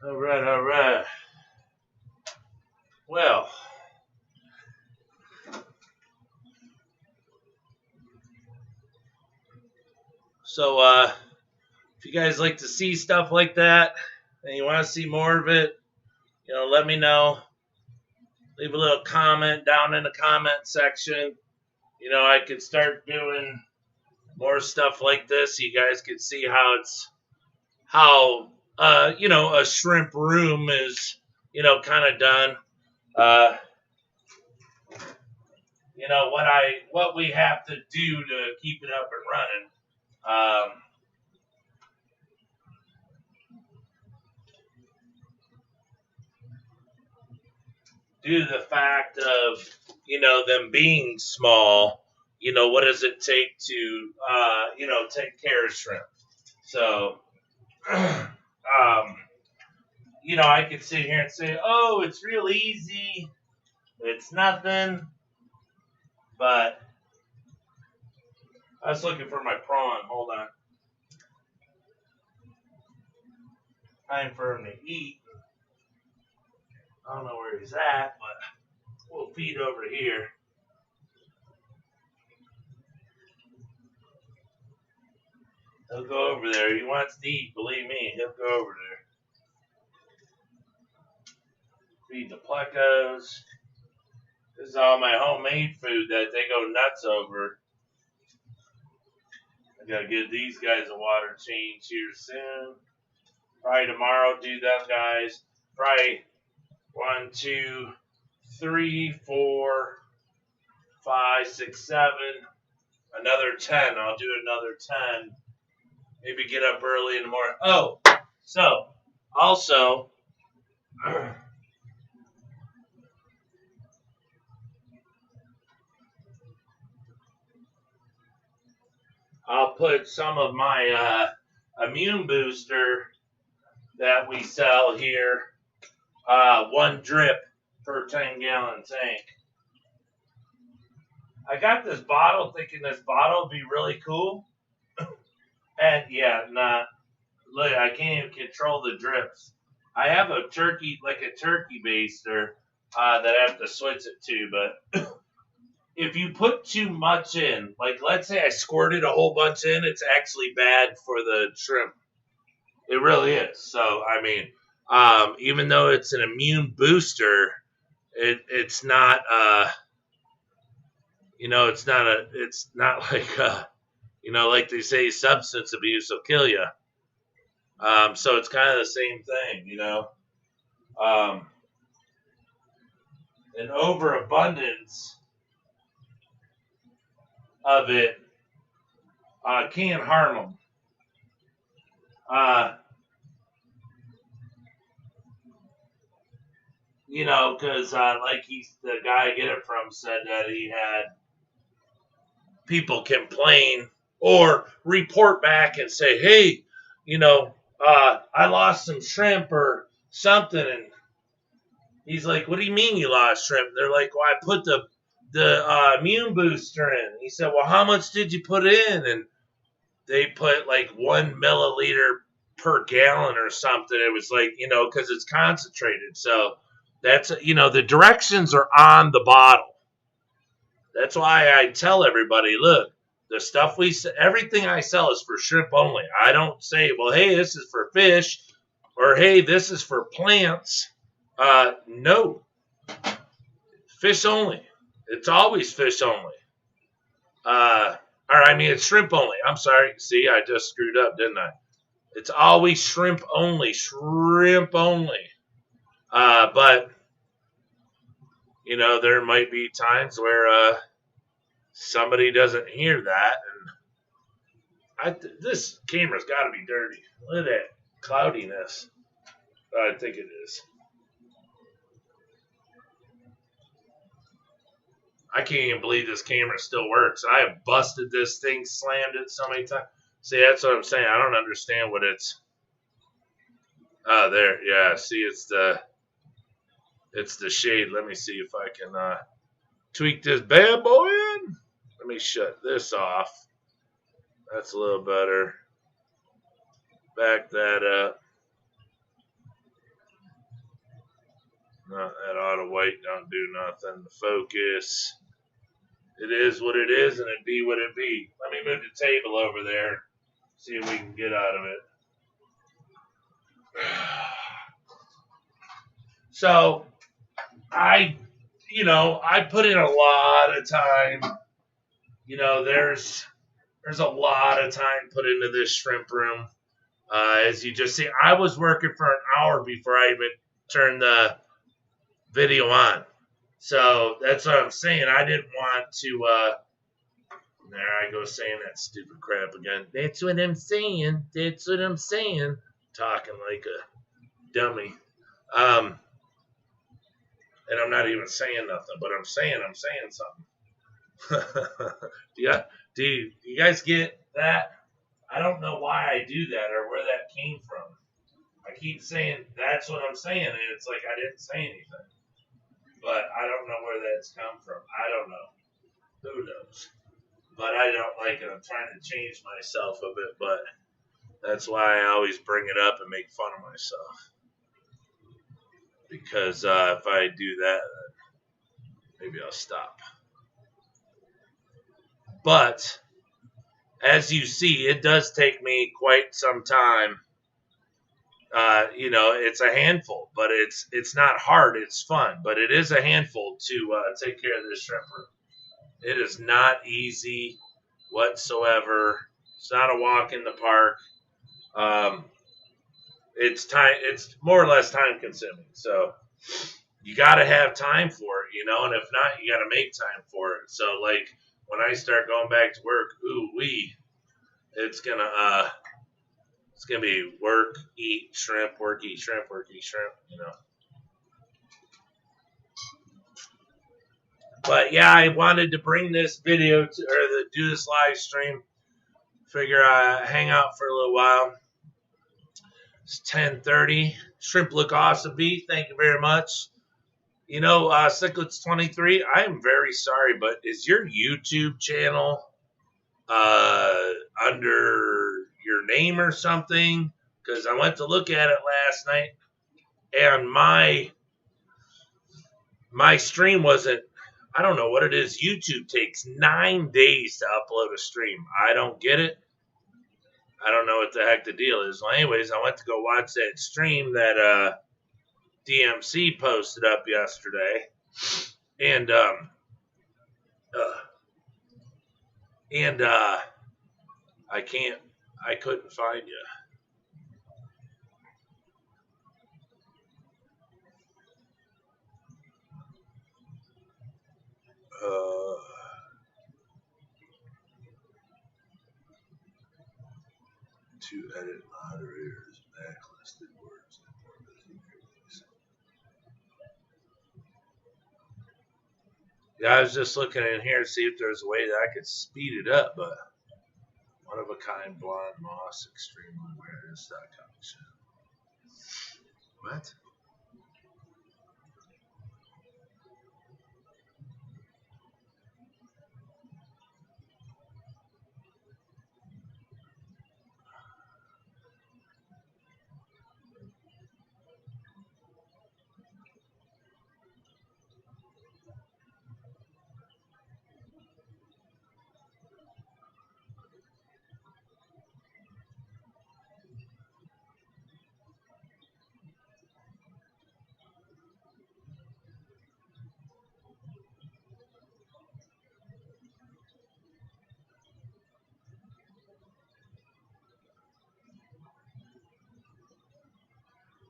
All right. Well, so if you guys like to see stuff like that and you want to see more of it, you know, let me know. Leave a little comment down in the comment section. You know, I could start doing more stuff like this. You guys can see how you know, a shrimp room is, you know, kind of done. You know, what we have to do to keep it up and running. Due to the fact of, you know, them being small, you know, what does it take to, you know, take care of shrimp? So, you know, I could sit here and say, oh, it's real easy. It's nothing. But I was looking for my prawn. Hold on. Time for him to eat. I don't know where he's at, but we'll feed over here. He'll go over there. He wants to eat, believe me. He'll go over there. Feed the plecos. This is all my homemade food that they go nuts over. I gotta give these guys a water change here soon. Probably tomorrow do them guys. Probably 1, 2, 3, 4, 5, 6, 7. Another 10. I'll do another 10. Maybe get up early in the morning. Oh, so also, I'll put some of my immune booster that we sell here, 1 drip per 10-gallon tank. I got this bottle thinking this bottle would be really cool. And yeah, nah. Look, I can't even control the drips. I have a turkey baster that I have to switch it to, but if you put too much in, like let's say I squirted a whole bunch in, it's actually bad for the shrimp. It really is. So, I mean, even though it's an immune booster, it's not, you know, it's not like, you know, like they say, substance abuse will kill you. So it's kind of the same thing, you know. An overabundance of it can harm them. You know, because like the guy I get it from said that he had people complain or report back and say, hey, I lost some shrimp or something. And he's like, what do you mean you lost shrimp? They're like, well, I put the immune booster in. He said, well, how much did you put in? And they put like 1 milliliter per gallon or something. It was like, because it's concentrated. So that's, the directions are on the bottle. That's why I tell everybody, look, the stuff everything I sell is for shrimp only. I don't say, well, hey, this is for fish, or hey, this is for plants. No. Fish only. It's always fish only. It's shrimp only. I'm sorry. See, I just screwed up, didn't I? It's always shrimp only. Shrimp only. But, there might be times where somebody doesn't hear that. And this camera's got to be dirty. Look at that cloudiness. I think it is. I can't even believe this camera still works. I have busted this thing, slammed it so many times. See, that's what I'm saying. I don't understand what it's. Oh, there. Yeah, see, it's the shade. Let me see if I can tweak this bad boy in. Let me shut this off. That's a little better. Back that up. No, that auto white don't do nothing. The focus. It is what it is, and it be what it be. Let me move the table over there. See if we can get out of it. So, I put in a lot of time. There's a lot of time put into this shrimp room. As you just see, I was working for an hour before I even turned the video on. So that's what I'm saying. I didn't want to. There I go saying that stupid crap again. That's what I'm saying. That's what I'm saying. Talking like a dummy. And I'm not even saying nothing, but I'm saying something. Do you guys get that? I don't know why I do that or where that came from. I keep saying that's what I'm saying, and it's like I didn't say anything. But I don't know where that's come from. I don't know. Who knows? But I don't like it. I'm trying to change myself a bit, but that's why I always bring it up and make fun of myself. Because if I do that, maybe I'll stop. But as you see, it does take me quite some time. It's a handful, but it's not hard. It's fun, but it is a handful to take care of this shrimp room. It is not easy whatsoever. It's not a walk in the park. It's more or less time consuming. So you got to have time for it, and if not, you got to make time for it. So like when I start going back to work, it's gonna be work, eat shrimp, work, eat shrimp, work, eat shrimp, But yeah, I wanted to bring this video do this live stream. Figure hang out for a little while. It's 10:30. Shrimp look awesome, B. Thank you very much. Cyclets 23. I am very sorry, but is your YouTube channel under your name or something? Because I went to look at it last night, and my stream wasn't. I don't know what it is. YouTube takes 9 days to upload a stream. I don't get it. I don't know what the heck the deal is. Well, anyways, I went to go watch that stream that DMC posted up yesterday, and I couldn't find you. To edit moderators, backlisted words, and more busy. Yeah, I was just looking in here to see if there's a way that I could speed it up, but one of a kind blonde moss, extremely rare. It's that kind of shit. What?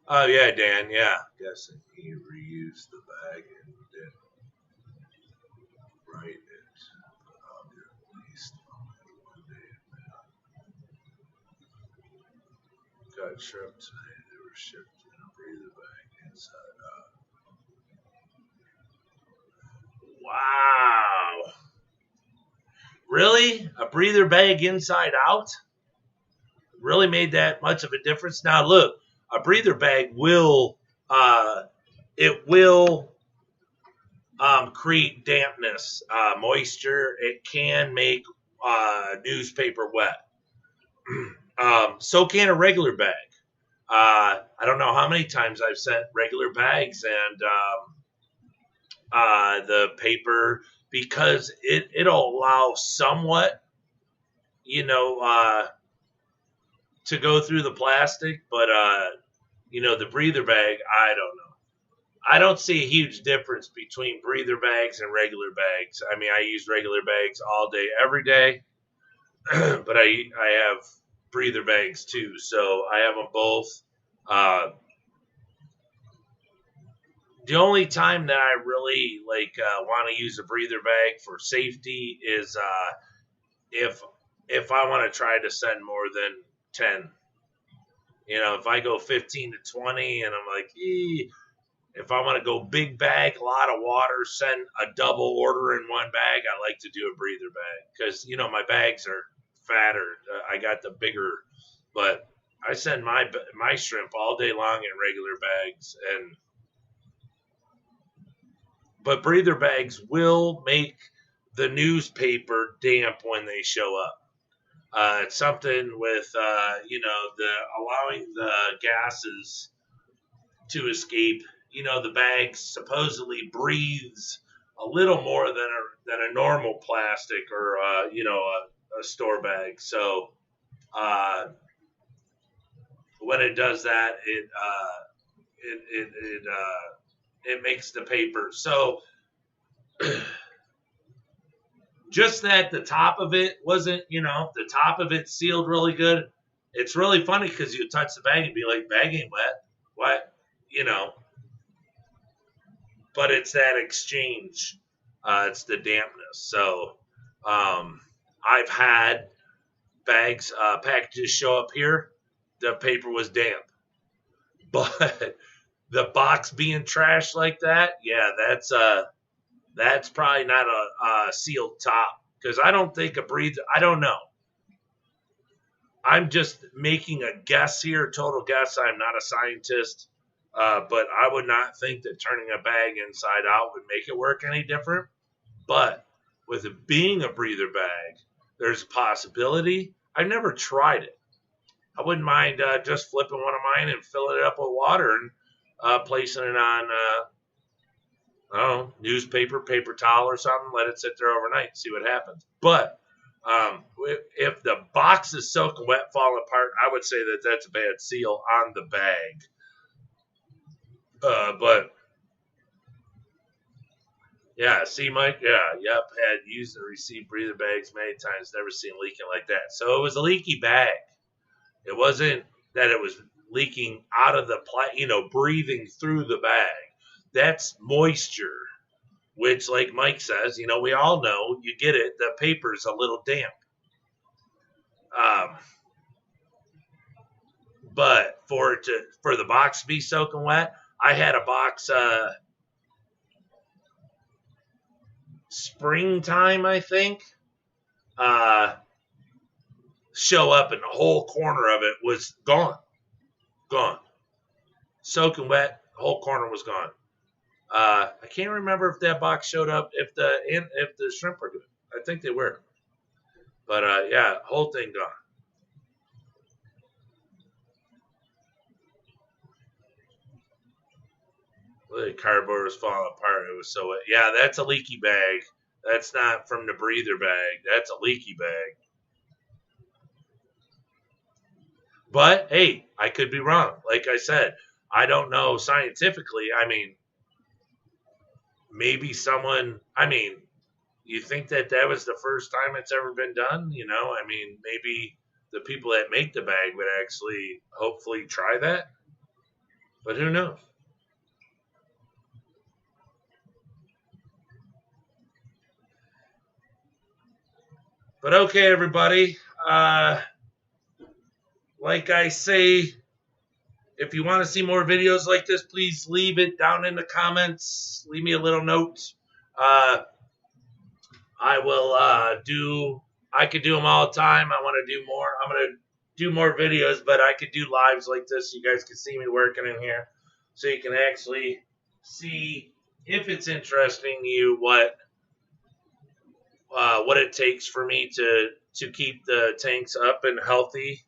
Oh yeah, Dan. Yeah, guessing he reused the bag and didn't write it. But I'll get at least one day. Got shrimp today. They were shipped in a breather bag inside out. Wow. Really? A breather bag inside out? Really made that much of a difference? Now look, a breather bag will it will create dampness, moisture. It can make newspaper wet. So can a regular bag. I don't know how many times I've sent regular bags and the paper because it'll allow somewhat, you know, to go through the plastic, but the breather bag, I don't know. I don't see a huge difference between breather bags and regular bags. I mean, I use regular bags all day, every day, but I have breather bags too, so I have them both. Uh, the only time that I really want to use a breather bag for safety is if I want to try to send more than 10. If I go 15 to 20 and I'm like, if I want to go big bag, a lot of water, send a double order in one bag, I like to do a breather bag because, my bags are fatter. I got the bigger, but I send my shrimp all day long in regular bags. But breather bags will make the newspaper damp when they show up. It's something with, the allowing the gases to escape. The bag supposedly breathes a little more than a normal plastic or, a store bag. So when it does that, it makes the paper. So just that the top of it wasn't, the top of it sealed really good. It's really funny because you touch the bag and be like, bag ain't wet. What? But it's that exchange. It's the dampness. So I've had bags, packages show up here. The paper was damp. But the box being trashed like that, yeah, that's probably not a sealed top because I don't think a breather. I don't know. I'm just making a guess here, total guess. I'm not a scientist, but I would not think that turning a bag inside out would make it work any different. But with it being a breather bag, there's a possibility. I've never tried it. I wouldn't mind just flipping one of mine and filling it up with water and placing it on, I don't know, newspaper, paper towel or something. Let it sit there overnight, see what happens. But if the box is soaking wet, falling apart, I would say that that's a bad seal on the bag. But yeah, see, Mike, yep, had used and received breather bags many times, never seen leaking like that. So it was a leaky bag. It wasn't that it was leaking out of the breathing through the bag. That's moisture, which, like Mike says, we all know, you get it, the paper's a little damp. But for the box to be soaking wet, I had a box springtime, I think, show up, and the whole corner of it was gone. Soaking wet, the whole corner was gone. I can't remember if that box showed up, if the shrimp were good. I think they were. But yeah, whole thing gone. The cardboard was falling apart. It was so wet. Yeah, that's a leaky bag. That's not from the breather bag. That's a leaky bag. But hey, I could be wrong. Like I said, I don't know scientifically. I mean, maybe someone. I mean, you think that was the first time it's ever been done? You know, I mean, maybe the people that make the bag would actually, hopefully, try that. But who knows? But okay, everybody. Like I say, if you want to see more videos like this, please leave it down in the comments. Leave me a little note. I will I could do them all the time. I want to do more. I'm going to do more videos, but I could do lives like this so you guys can see me working in here. So you can actually see, if it's interesting to you, what it takes for me to keep the tanks up and healthy.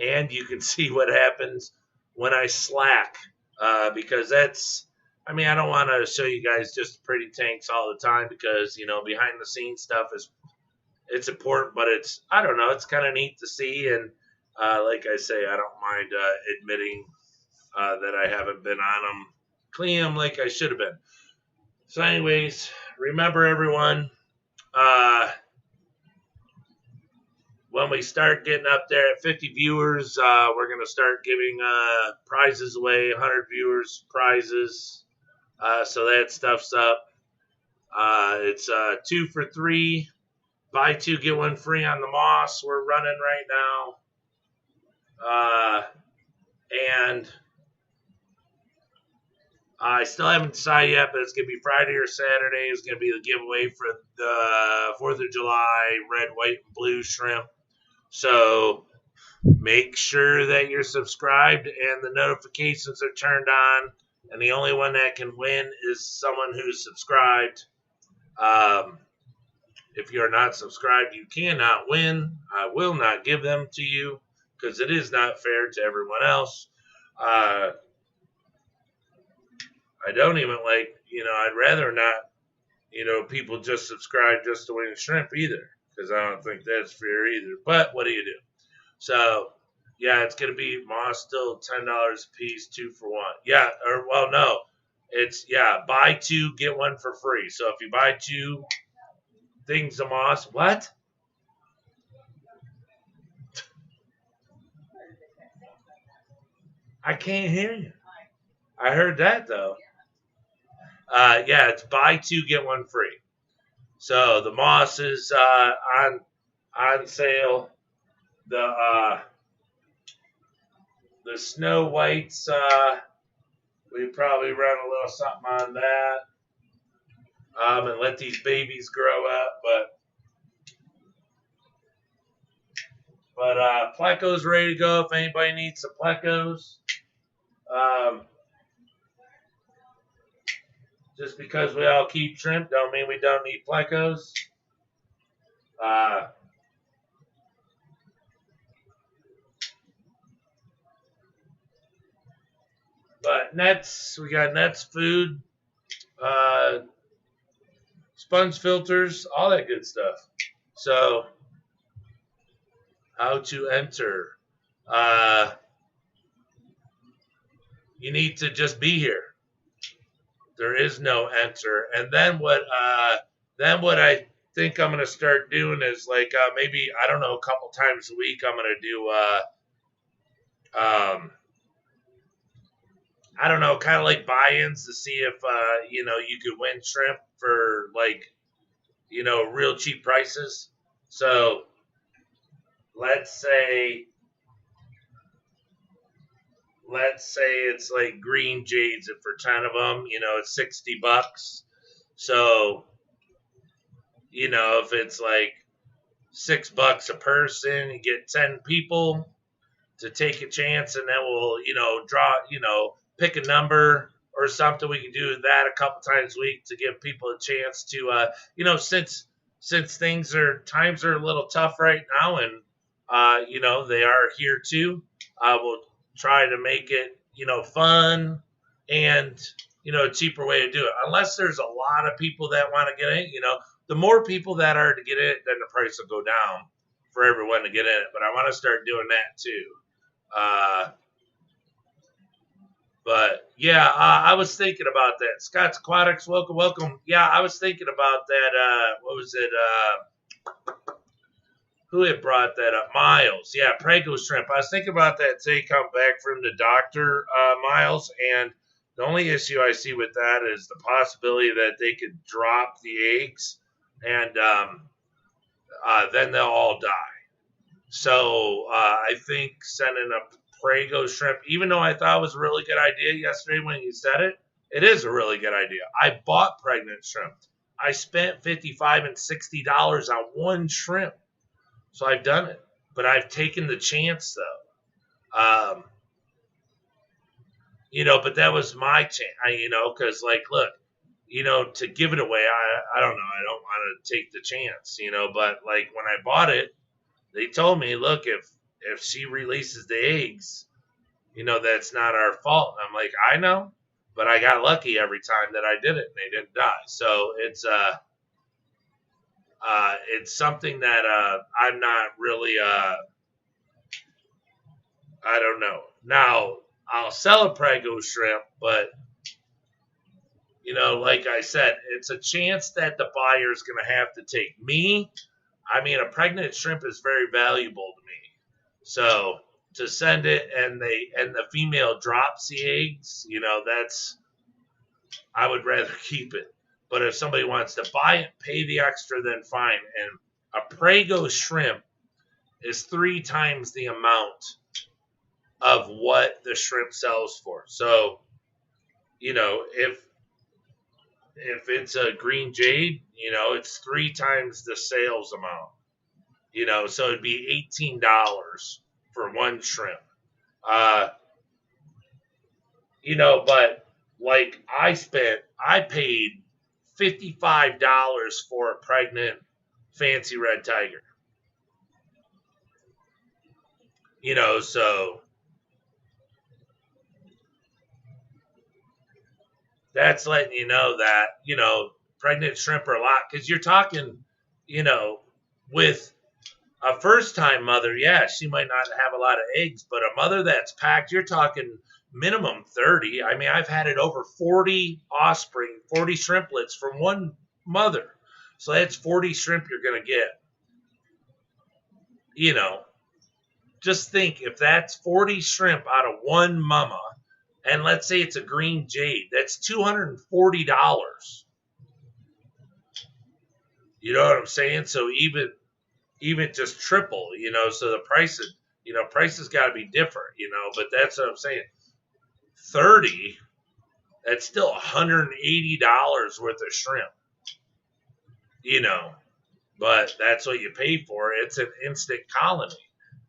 And you can see what happens when I slack, because that's, I mean, I don't want to show you guys just pretty tanks all the time, because, you know, behind the scenes stuff it's important, but it's, I don't know, it's kind of neat to see. And like I say, I don't mind admitting that I haven't been on them, clean them like I should have been. So anyways, remember everyone, when we start getting up there at 50 viewers, we're going to start giving prizes away, 100 viewers, prizes. So that stuff's up. It's 2 for 3. Buy 2, get 1 free on the moss. We're running right now. And I still haven't decided yet, but it's going to be Friday or Saturday. It's going to be the giveaway for the 4th of July red, white, and blue shrimp. So make sure that you're subscribed and the notifications are turned on. And the only one that can win is someone who's subscribed. If you're not subscribed, you cannot win. I will not give them to you because it is not fair to everyone else. I don't even like, you know, I'd rather not, you know, people just subscribe just to win shrimp either, because I don't think that's fair either. But what do you do? So, yeah, it's going to be moss still $10 a piece, 2 for 1. Yeah, or, well, no. It's, yeah, buy 2, get 1 for free. So if you buy 2 things of moss, what? I can't hear you. I heard that, though. Yeah, it's buy 2, get 1 free. So the moss is on sale. The Snow Whites, we probably run a little something on that, and let these babies grow up. But Pleco's ready to go if anybody needs some Plecos. Just because we all keep shrimp don't mean we don't need Plecos. But nets, we got nets, food, sponge filters, all that good stuff. So, how to enter? You need to just be here. There is no enter. And then what I think I'm going to start doing is like maybe, I don't know, a couple times a week I'm going to do I don't know, kind of like buy-ins to see if you know, you could win shrimp for like, you know, real cheap prices. So let's say it's like green jades, and for 10 of them, you know, it's $60. So, you know, if it's like $6 a person, you get 10 people to take a chance, and then we'll, you know, draw, you know, pick a number or something. We can do that a couple times a week to give people a chance to, you know, since times are a little tough right now, and you know, they are here too. We'll try to make it, you know, fun and, you know, a cheaper way to do it. Unless there's a lot of people that want to get in, you know, the more people that are to get in it, then the price will go down for everyone to get in it. But I want to start doing that too. But yeah, I was thinking about that. Scott's Aquatics, welcome. Yeah, I was thinking about that. What was it? Who had brought that up? Miles. Yeah, Prego shrimp. I was thinking about that today, come back from the doctor, Miles, and the only issue I see with that is the possibility that they could drop the eggs, and then they'll all die. So I think sending a Prego shrimp, even though I thought it was a really good idea yesterday when you said it, it is a really good idea. I bought pregnant shrimp. I spent $55 and $60 on one shrimp. So I've done it. But I've taken the chance, though. You know, but that was my chance, you know, because, like, look, you know, to give it away, I don't know. I don't want to take the chance, you know. But, like, when I bought it, they told me, look, if she releases the eggs, you know, that's not our fault. And I'm like, I know, but I got lucky every time that I did it and they didn't die. So it's something that I'm not really I don't know. Now I'll sell a Prego shrimp, but you know, like I said, it's a chance that the buyer is going to have to take me. I mean, a pregnant shrimp is very valuable to me. So to send it and the female drops the eggs, you know, I would rather keep it. But if somebody wants to buy it, pay the extra, then fine. And a Prego shrimp is 3 times the amount of what the shrimp sells for. So, you know, if it's a green jade, you know, it's 3 times the sales amount. You know, so it'd be $18 for one shrimp. You know, but like I paid $55 for a pregnant fancy red tiger. You know, so that's letting you know that, you know, pregnant shrimp are a lot, because you're talking, you know, with a first-time mother, yeah, she might not have a lot of eggs, but a mother that's packed, you're talking minimum 30. I mean, I've had it over 40 offspring, 40 shrimplets from one mother. So that's 40 shrimp you're going to get. You know, just think, if that's 40 shrimp out of one mama, and let's say it's a green jade, that's $240. You know what I'm saying? So even just triple, you know, so the price, you know, prices got to be different, you know, but that's what I'm saying. 30, that's still $180 worth of shrimp, you know, but that's what you pay for. It's an instant colony,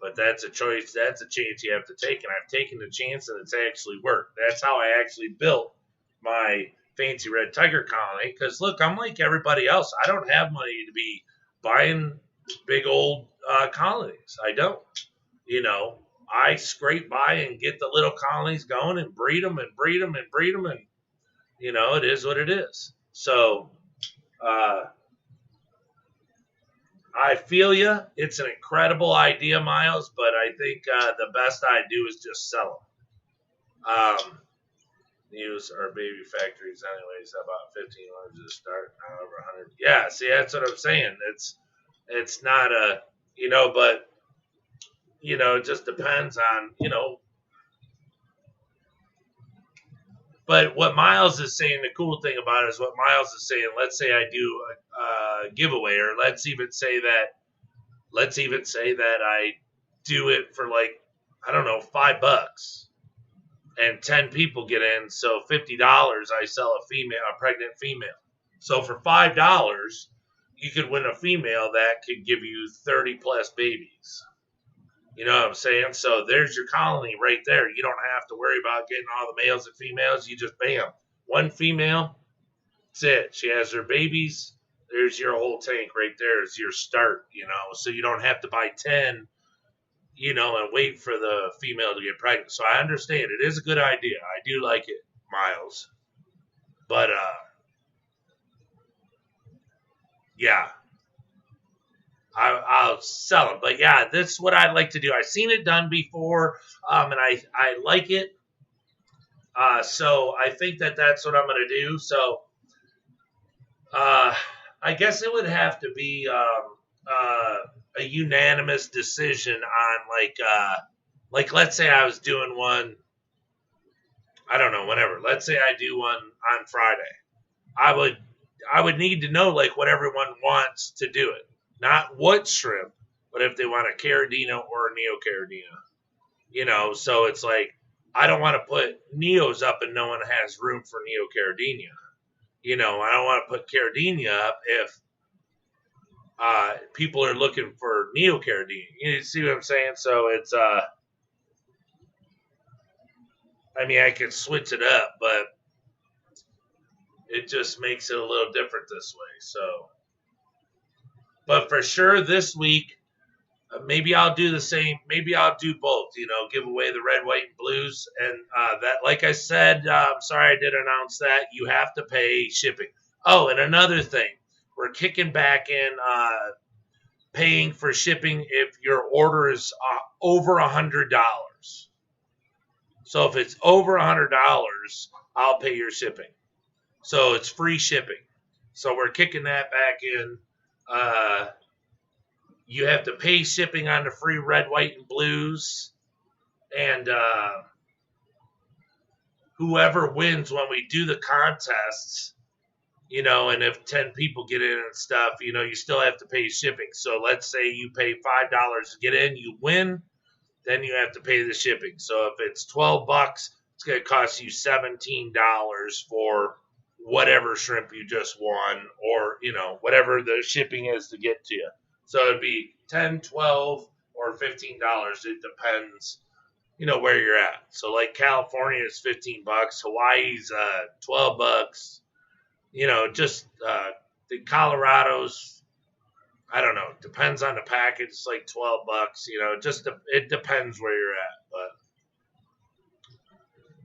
but that's a choice. That's a chance you have to take. And I've taken the chance, and it's actually worked. That's how I actually built my fancy red tiger colony. Cause look, I'm like everybody else. I don't have money to be buying big old colonies. I don't, you know, I scrape by and get the little colonies going and breed them and breed them and breed them. And, you know, it is what it is. So, I feel you. It's an incredible idea, Miles, but I think the best I do is just sell them. News or baby factories, anyways, about 1,500 to start, now over 100. Yeah, see, that's what I'm saying. It's not a, you know, but, you know, it just depends on, you know. But what Miles is saying, the cool thing about it is what Miles is saying. Let's say I do a giveaway, or let's even say that I do it for, like, I don't know, $5, and 10 people get in. So $50, I sell a pregnant female. So for $5, you could win a female that could give you 30 plus babies. You know what I'm saying? So there's your colony right there. You don't have to worry about getting all the males and females. You just bam, one female. That's it. She has her babies. There's your whole tank right there. Is your start. You know, so you don't have to buy 10. You know, and wait for the female to get pregnant. So I understand it is a good idea. I do like it, Miles. But yeah, I'll sell them. But yeah, this is what I like to do. I've seen it done before, and I like it. So I think that's what I'm going to do. So I guess it would have to be a unanimous decision on like let's say I was doing one. I don't know, whenever. Let's say I do one on Friday. I would need to know like what everyone wants to do it. Not what shrimp, but if they want a Caridina or a Neocaridina. You know, so it's like I don't want to put Neos up and no one has room for Neocaridina. You know, I don't want to put Caridina up if people are looking for Neocaridina. You see what I'm saying? So it's I mean, I could switch it up, but it just makes it a little different this way. So, but for sure this week, maybe I'll do the same. Maybe I'll do both, you know, give away the red, white, and blues. And that, like I said, I'm sorry I didn't announce that. You have to pay shipping. Oh, and another thing, we're kicking back in paying for shipping if your order is over $100. So if it's over $100, I'll pay your shipping. So it's free shipping. So we're kicking that back in. You have to pay shipping on the free red, white, and blues. And whoever wins when we do the contests, you know, and if 10 people get in and stuff, you know, you still have to pay shipping. So let's say you pay $5 to get in, you win, then you have to pay the shipping. So if it's $12, it's going to cost you $17 for whatever shrimp you just won, or, you know, whatever the shipping is to get to you. So it'd be $10, $12, or $15. It depends, you know, where you're at. So like California is $15, Hawaii's $12. You know, just the Colorado's, I don't know, depends on the package. It's like $12. You know, just it depends where you're at. But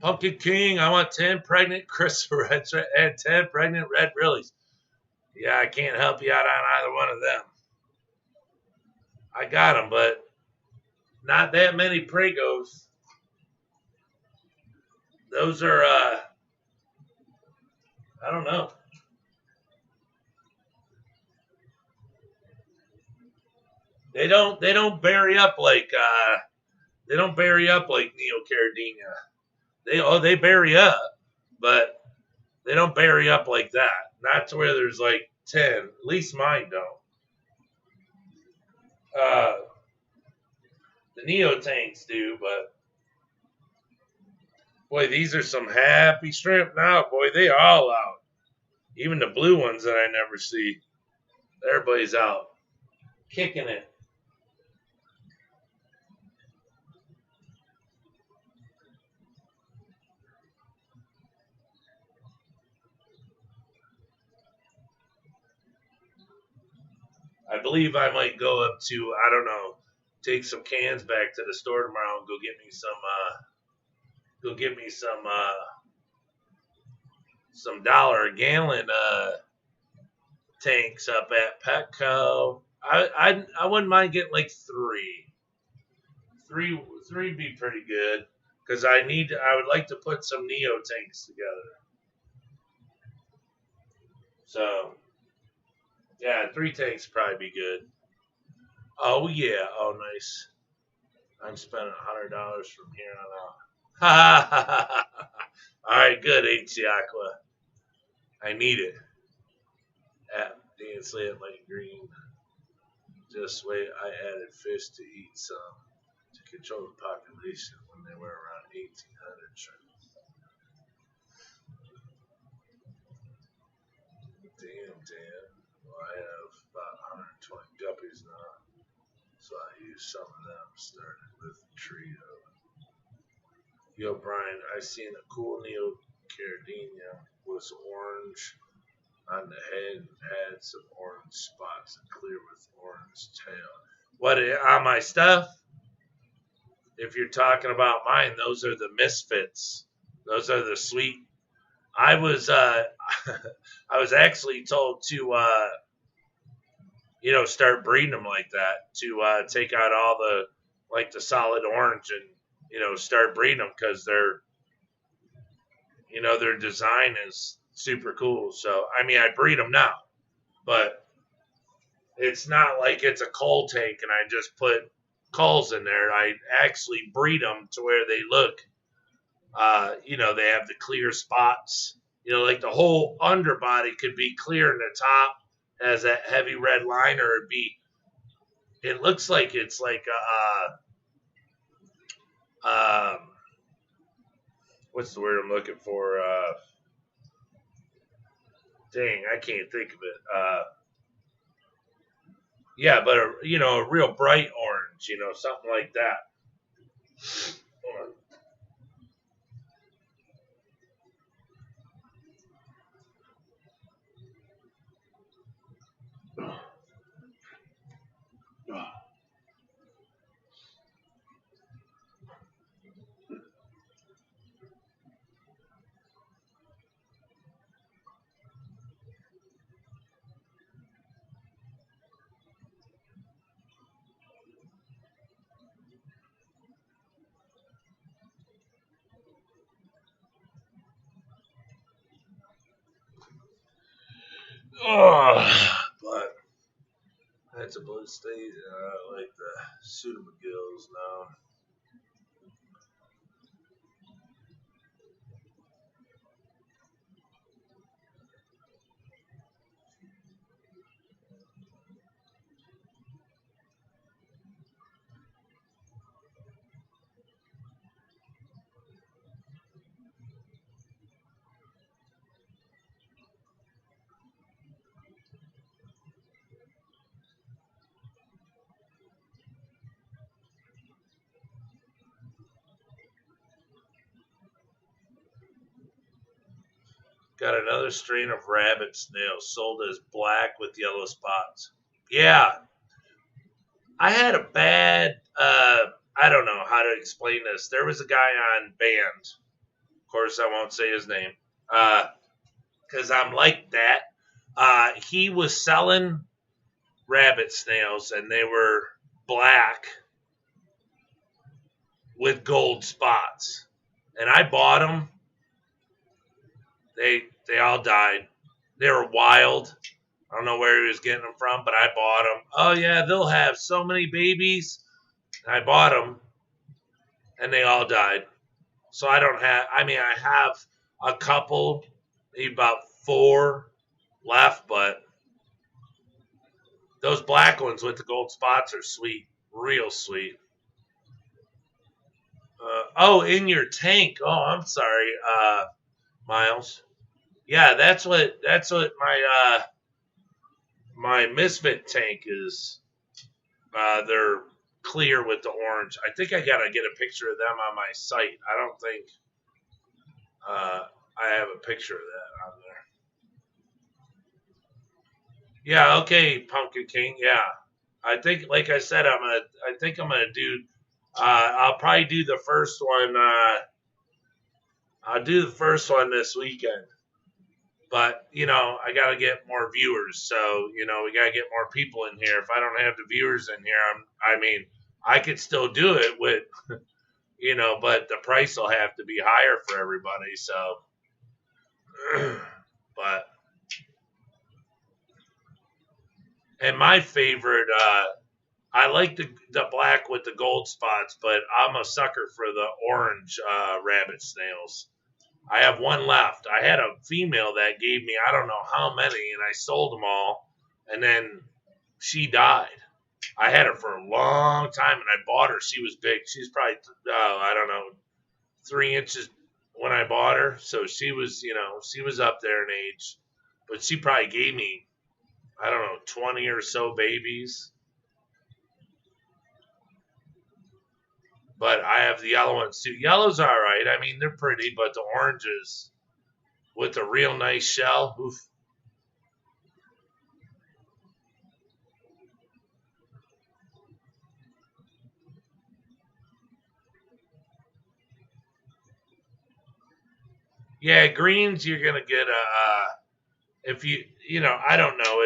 Pumpkin King, I want 10 pregnant Crystal Reds and 10 pregnant Red Rilis. Yeah, I can't help you out on either one of them. I got them, but not that many Pregos. Those are, I don't know. They don't berry up like Neocaridina. They berry up, but they don't berry up like that. Not to where there's like 10. At least mine don't. The Neo tanks do, but boy, these are some happy shrimp now. Boy, they all out. Even the blue ones that I never see. Everybody's out. Kicking it. I believe I might go up to, I don't know, take some cans back to the store tomorrow and go get me some dollar a gallon tanks up at Petco. I wouldn't mind getting like three. Three'd be pretty good because I would like to put some Neo tanks together. So yeah, 3 tanks probably be good. Oh yeah, oh nice. I'm spending $100 from here on out. All right, good, HC Aqua. I need it. At Dance Land Light Green. Just wait, I added fish to eat some to control the population when they were around 1,800 shrimp. Damn. Well, I have about 120 guppies now, so I use some of them, starting with the trio. Yo, Brian, I seen a cool Neocaridina was orange on the head and had some orange spots and clear with orange tail. What, on my stuff? If you're talking about mine, those are the Misfits. Those are the sweet. I was I was actually told to start breeding them like that, to take out all the solid orange and start breeding them, because their design is super cool. So I mean, I breed them now, but it's not like it's a cull tank and I just put culls in there. I actually breed them to where they look, they have the clear spots. Like the whole underbody could be clear, and the top has that heavy red line, or it looks like it's like what's the word I'm looking for? Dang, I can't think of it. Yeah, but a real bright orange, something like that. Hold on. But that's a blue state. I like the Pseudomagills now. Got another strain of rabbit snail sold as black with yellow spots. Yeah, I had a bad. I don't know how to explain this. There was a guy on Band. Of course, I won't say his name, because I'm like that. He was selling rabbit snails, and they were black with gold spots, and I bought them. They all died. They were wild. I don't know where he was getting them from, but I bought them. Oh yeah, they'll have so many babies. I bought them, and they all died. So I don't have. I mean, I have a couple, maybe about 4 left, but those black ones with the gold spots are sweet, real sweet. In your tank. Oh, I'm sorry, Miles. Yeah, that's what my Misfit tank is. They're clear with the orange. I think I gotta get a picture of them on my site. I don't think I have a picture of that on there. Yeah, okay, Pumpkin King. Yeah, I think, like I said, I think I'm gonna do. I'll probably do the first one. I'll do the first one this weekend. But, I got to get more viewers. So, we got to get more people in here. If I don't have the viewers in here, I could still do it with, but the price will have to be higher for everybody. So, but, and my favorite, I like the black with the gold spots, but I'm a sucker for the orange rabbit snails. I have one left. I had a female that gave me I don't know how many, and I sold them all, and then she died. I had her for a long time, and I bought her. She was big. She's probably, I don't know, 3 inches when I bought her. So she was up there in age. But she probably gave me, I don't know, 20 or so babies. But I have the yellow ones too. Yellow's all right. I mean, they're pretty, but the oranges with a real nice shell, oof. Yeah, greens you're gonna get if you know, I don't know.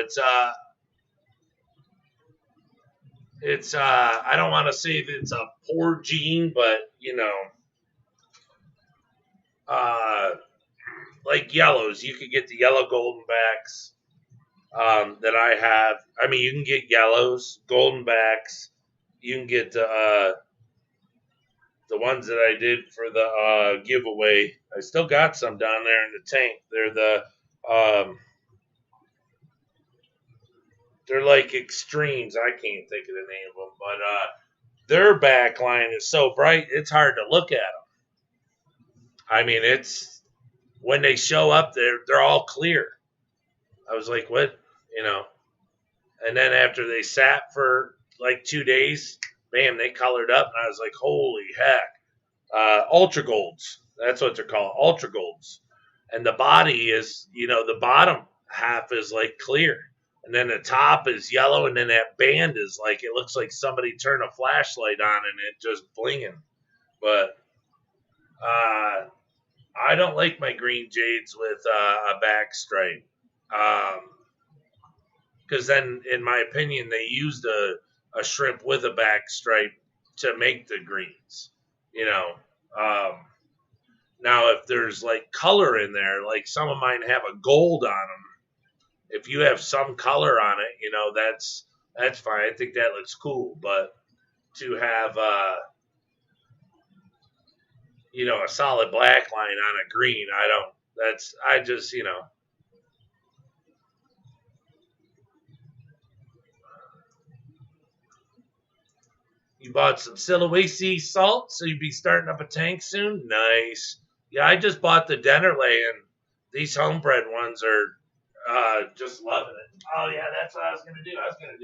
It's I don't want to say that it's a poor gene, but you know, like yellows, you could get the yellow Goldenbacks that I have. I mean, you can get yellows, Goldenbacks. You can get the ones that I did for the giveaway. I still got some down there in the tank. They're like extremes. I can't think of the name of them, but their back line is so bright, it's hard to look at them. I mean, it's when they show up, they're all clear. I was like, what, you know? And then after they sat for like 2 days, bam, they colored up, and I was like, holy heck! Ultra golds, that's what they're called, ultra golds. And the body is, you know, the bottom half is like clear. And then the top is yellow, and then that band is like, it looks like somebody turned a flashlight on and it just blinging. But I don't like my green jades with a back stripe. Because then, in my opinion, they used a shrimp with a back stripe to make the greens. You know. Now, if there's like color in there, like some of mine have a gold on them. If you have some color on it, you know, that's fine. I think that looks cool. But to have, you know, a solid black line on a green, I just, you know. You bought some Sulawesi salt, so you'd be starting up a tank soon? Nice. Yeah, I just bought the Dennerley, and these homebred ones are just loving it. Oh yeah, that's what I was gonna do. I was gonna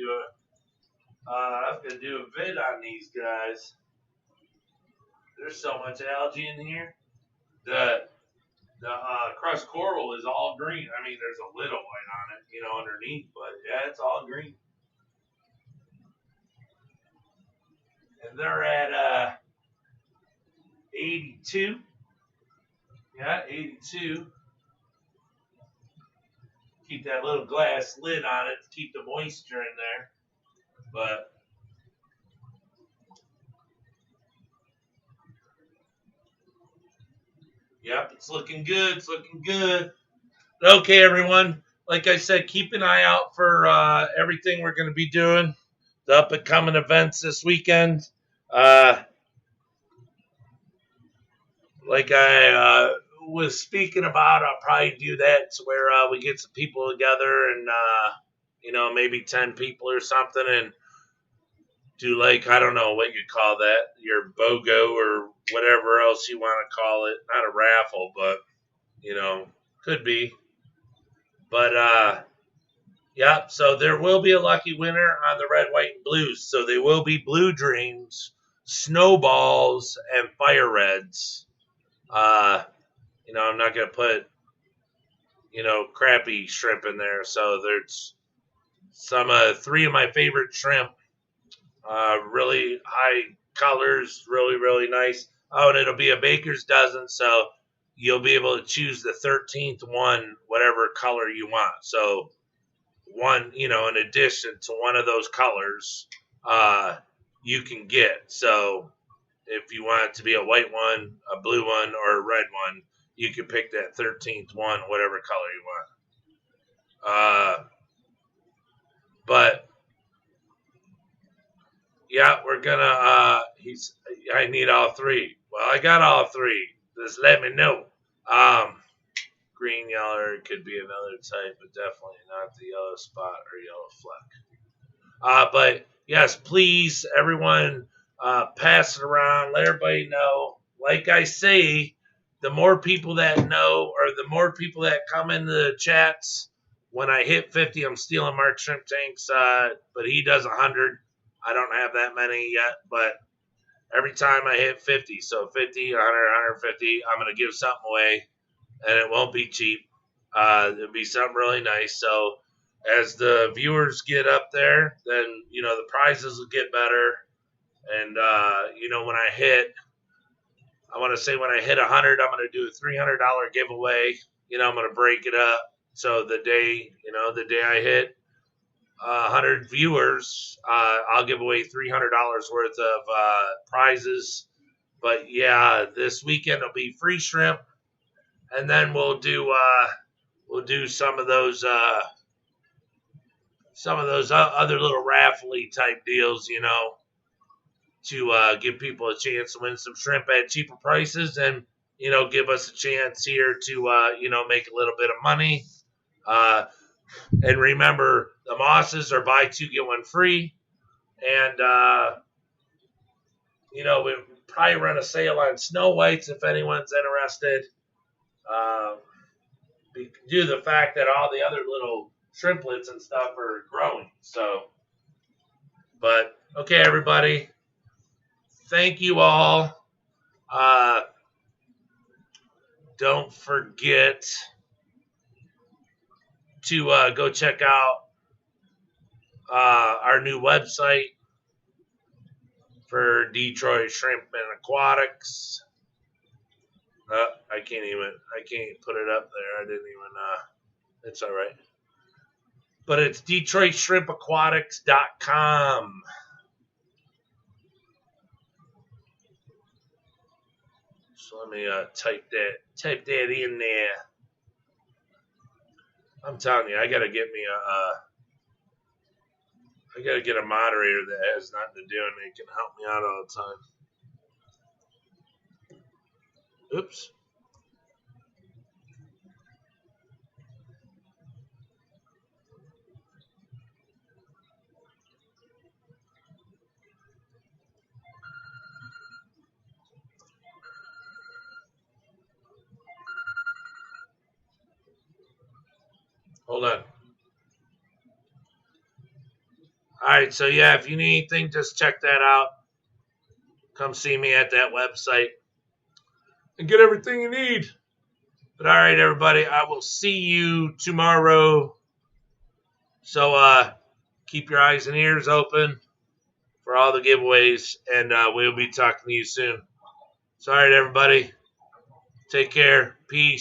do a vid on these guys. There's so much algae in here. The crushed coral is all green. I mean, there's a little white on it, you know, underneath, but yeah, it's all green. And they're at 82. Yeah, 82. Keep that little glass lid on it to keep the moisture in there. But yep, it's looking good. It's looking good. Okay, everyone. Like I said, keep an eye out for everything we're going to be doing. The up and coming events this weekend. Like I was speaking about, I'll probably do that to where we get some people together and, you know, maybe 10 people or something and do like, I don't know what you call that, your BOGO or whatever else you want to call it. Not a raffle, but, you know, could be. But, yeah, so there will be a lucky winner on the red, white, and blues. So they will be Blue Dreams, Snowballs, and Fire Reds. You know, I'm not going to put, you know, crappy shrimp in there. So there's some 3 of my favorite shrimp. Really high colors, really, really nice. Oh, and it'll be a baker's dozen, so you'll be able to choose the 13th one, whatever color you want. So one, you know, in addition to one of those colors, you can get. So if you want it to be a white one, a blue one, or a red one, you can pick that 13th one, whatever color you want. But yeah, we're gonna. I need all 3. Well, I got all 3. Just let me know. Green, yellow, it could be another type, but definitely not the yellow spot or yellow fleck. But yes, please, everyone, pass it around. Let everybody know. Like I say, the more people that know, or the more people that come into the chats, when I hit 50, I'm stealing Mark Shrimp Tanks, but he does 100. I don't have that many yet, but every time I hit 50, so 50, 100, 150, I'm going to give something away, and it won't be cheap. It'll be something really nice. So as the viewers get up there, then, you know, the prizes will get better. And, you know, when I hit 100, I'm going to do a $300 giveaway. You know, I'm going to break it up. So the day I hit 100 viewers, I'll give away $300 worth of prizes. But yeah, this weekend will be free shrimp, and then we'll do some of those other little raffle-y type deals, you know, to give people a chance to win some shrimp at cheaper prices, and, you know, give us a chance here to you know, make a little bit of money. And remember, the mosses are buy two, get one free. And, you know, we'll probably run a sale on snow whites if anyone's interested. Due to the fact that all the other little shrimplets and stuff are growing. So, but, okay, everybody. Thank you all. Don't forget to go check out our new website for Detroit Shrimp and Aquatics. I can't put it up there. I didn't even, it's all right. But it's DetroitShrimpAquatics.com. So let me type that in there. I'm telling you, I gotta get a moderator that has nothing to do and they can help me out all the time. Oops. Hold on. All right, so yeah, if you need anything, just check that out. Come see me at that website and get everything you need. But all right, everybody, I will see you tomorrow. So keep your eyes and ears open for all the giveaways, and we'll be talking to you soon. So all right, everybody, take care. Peace.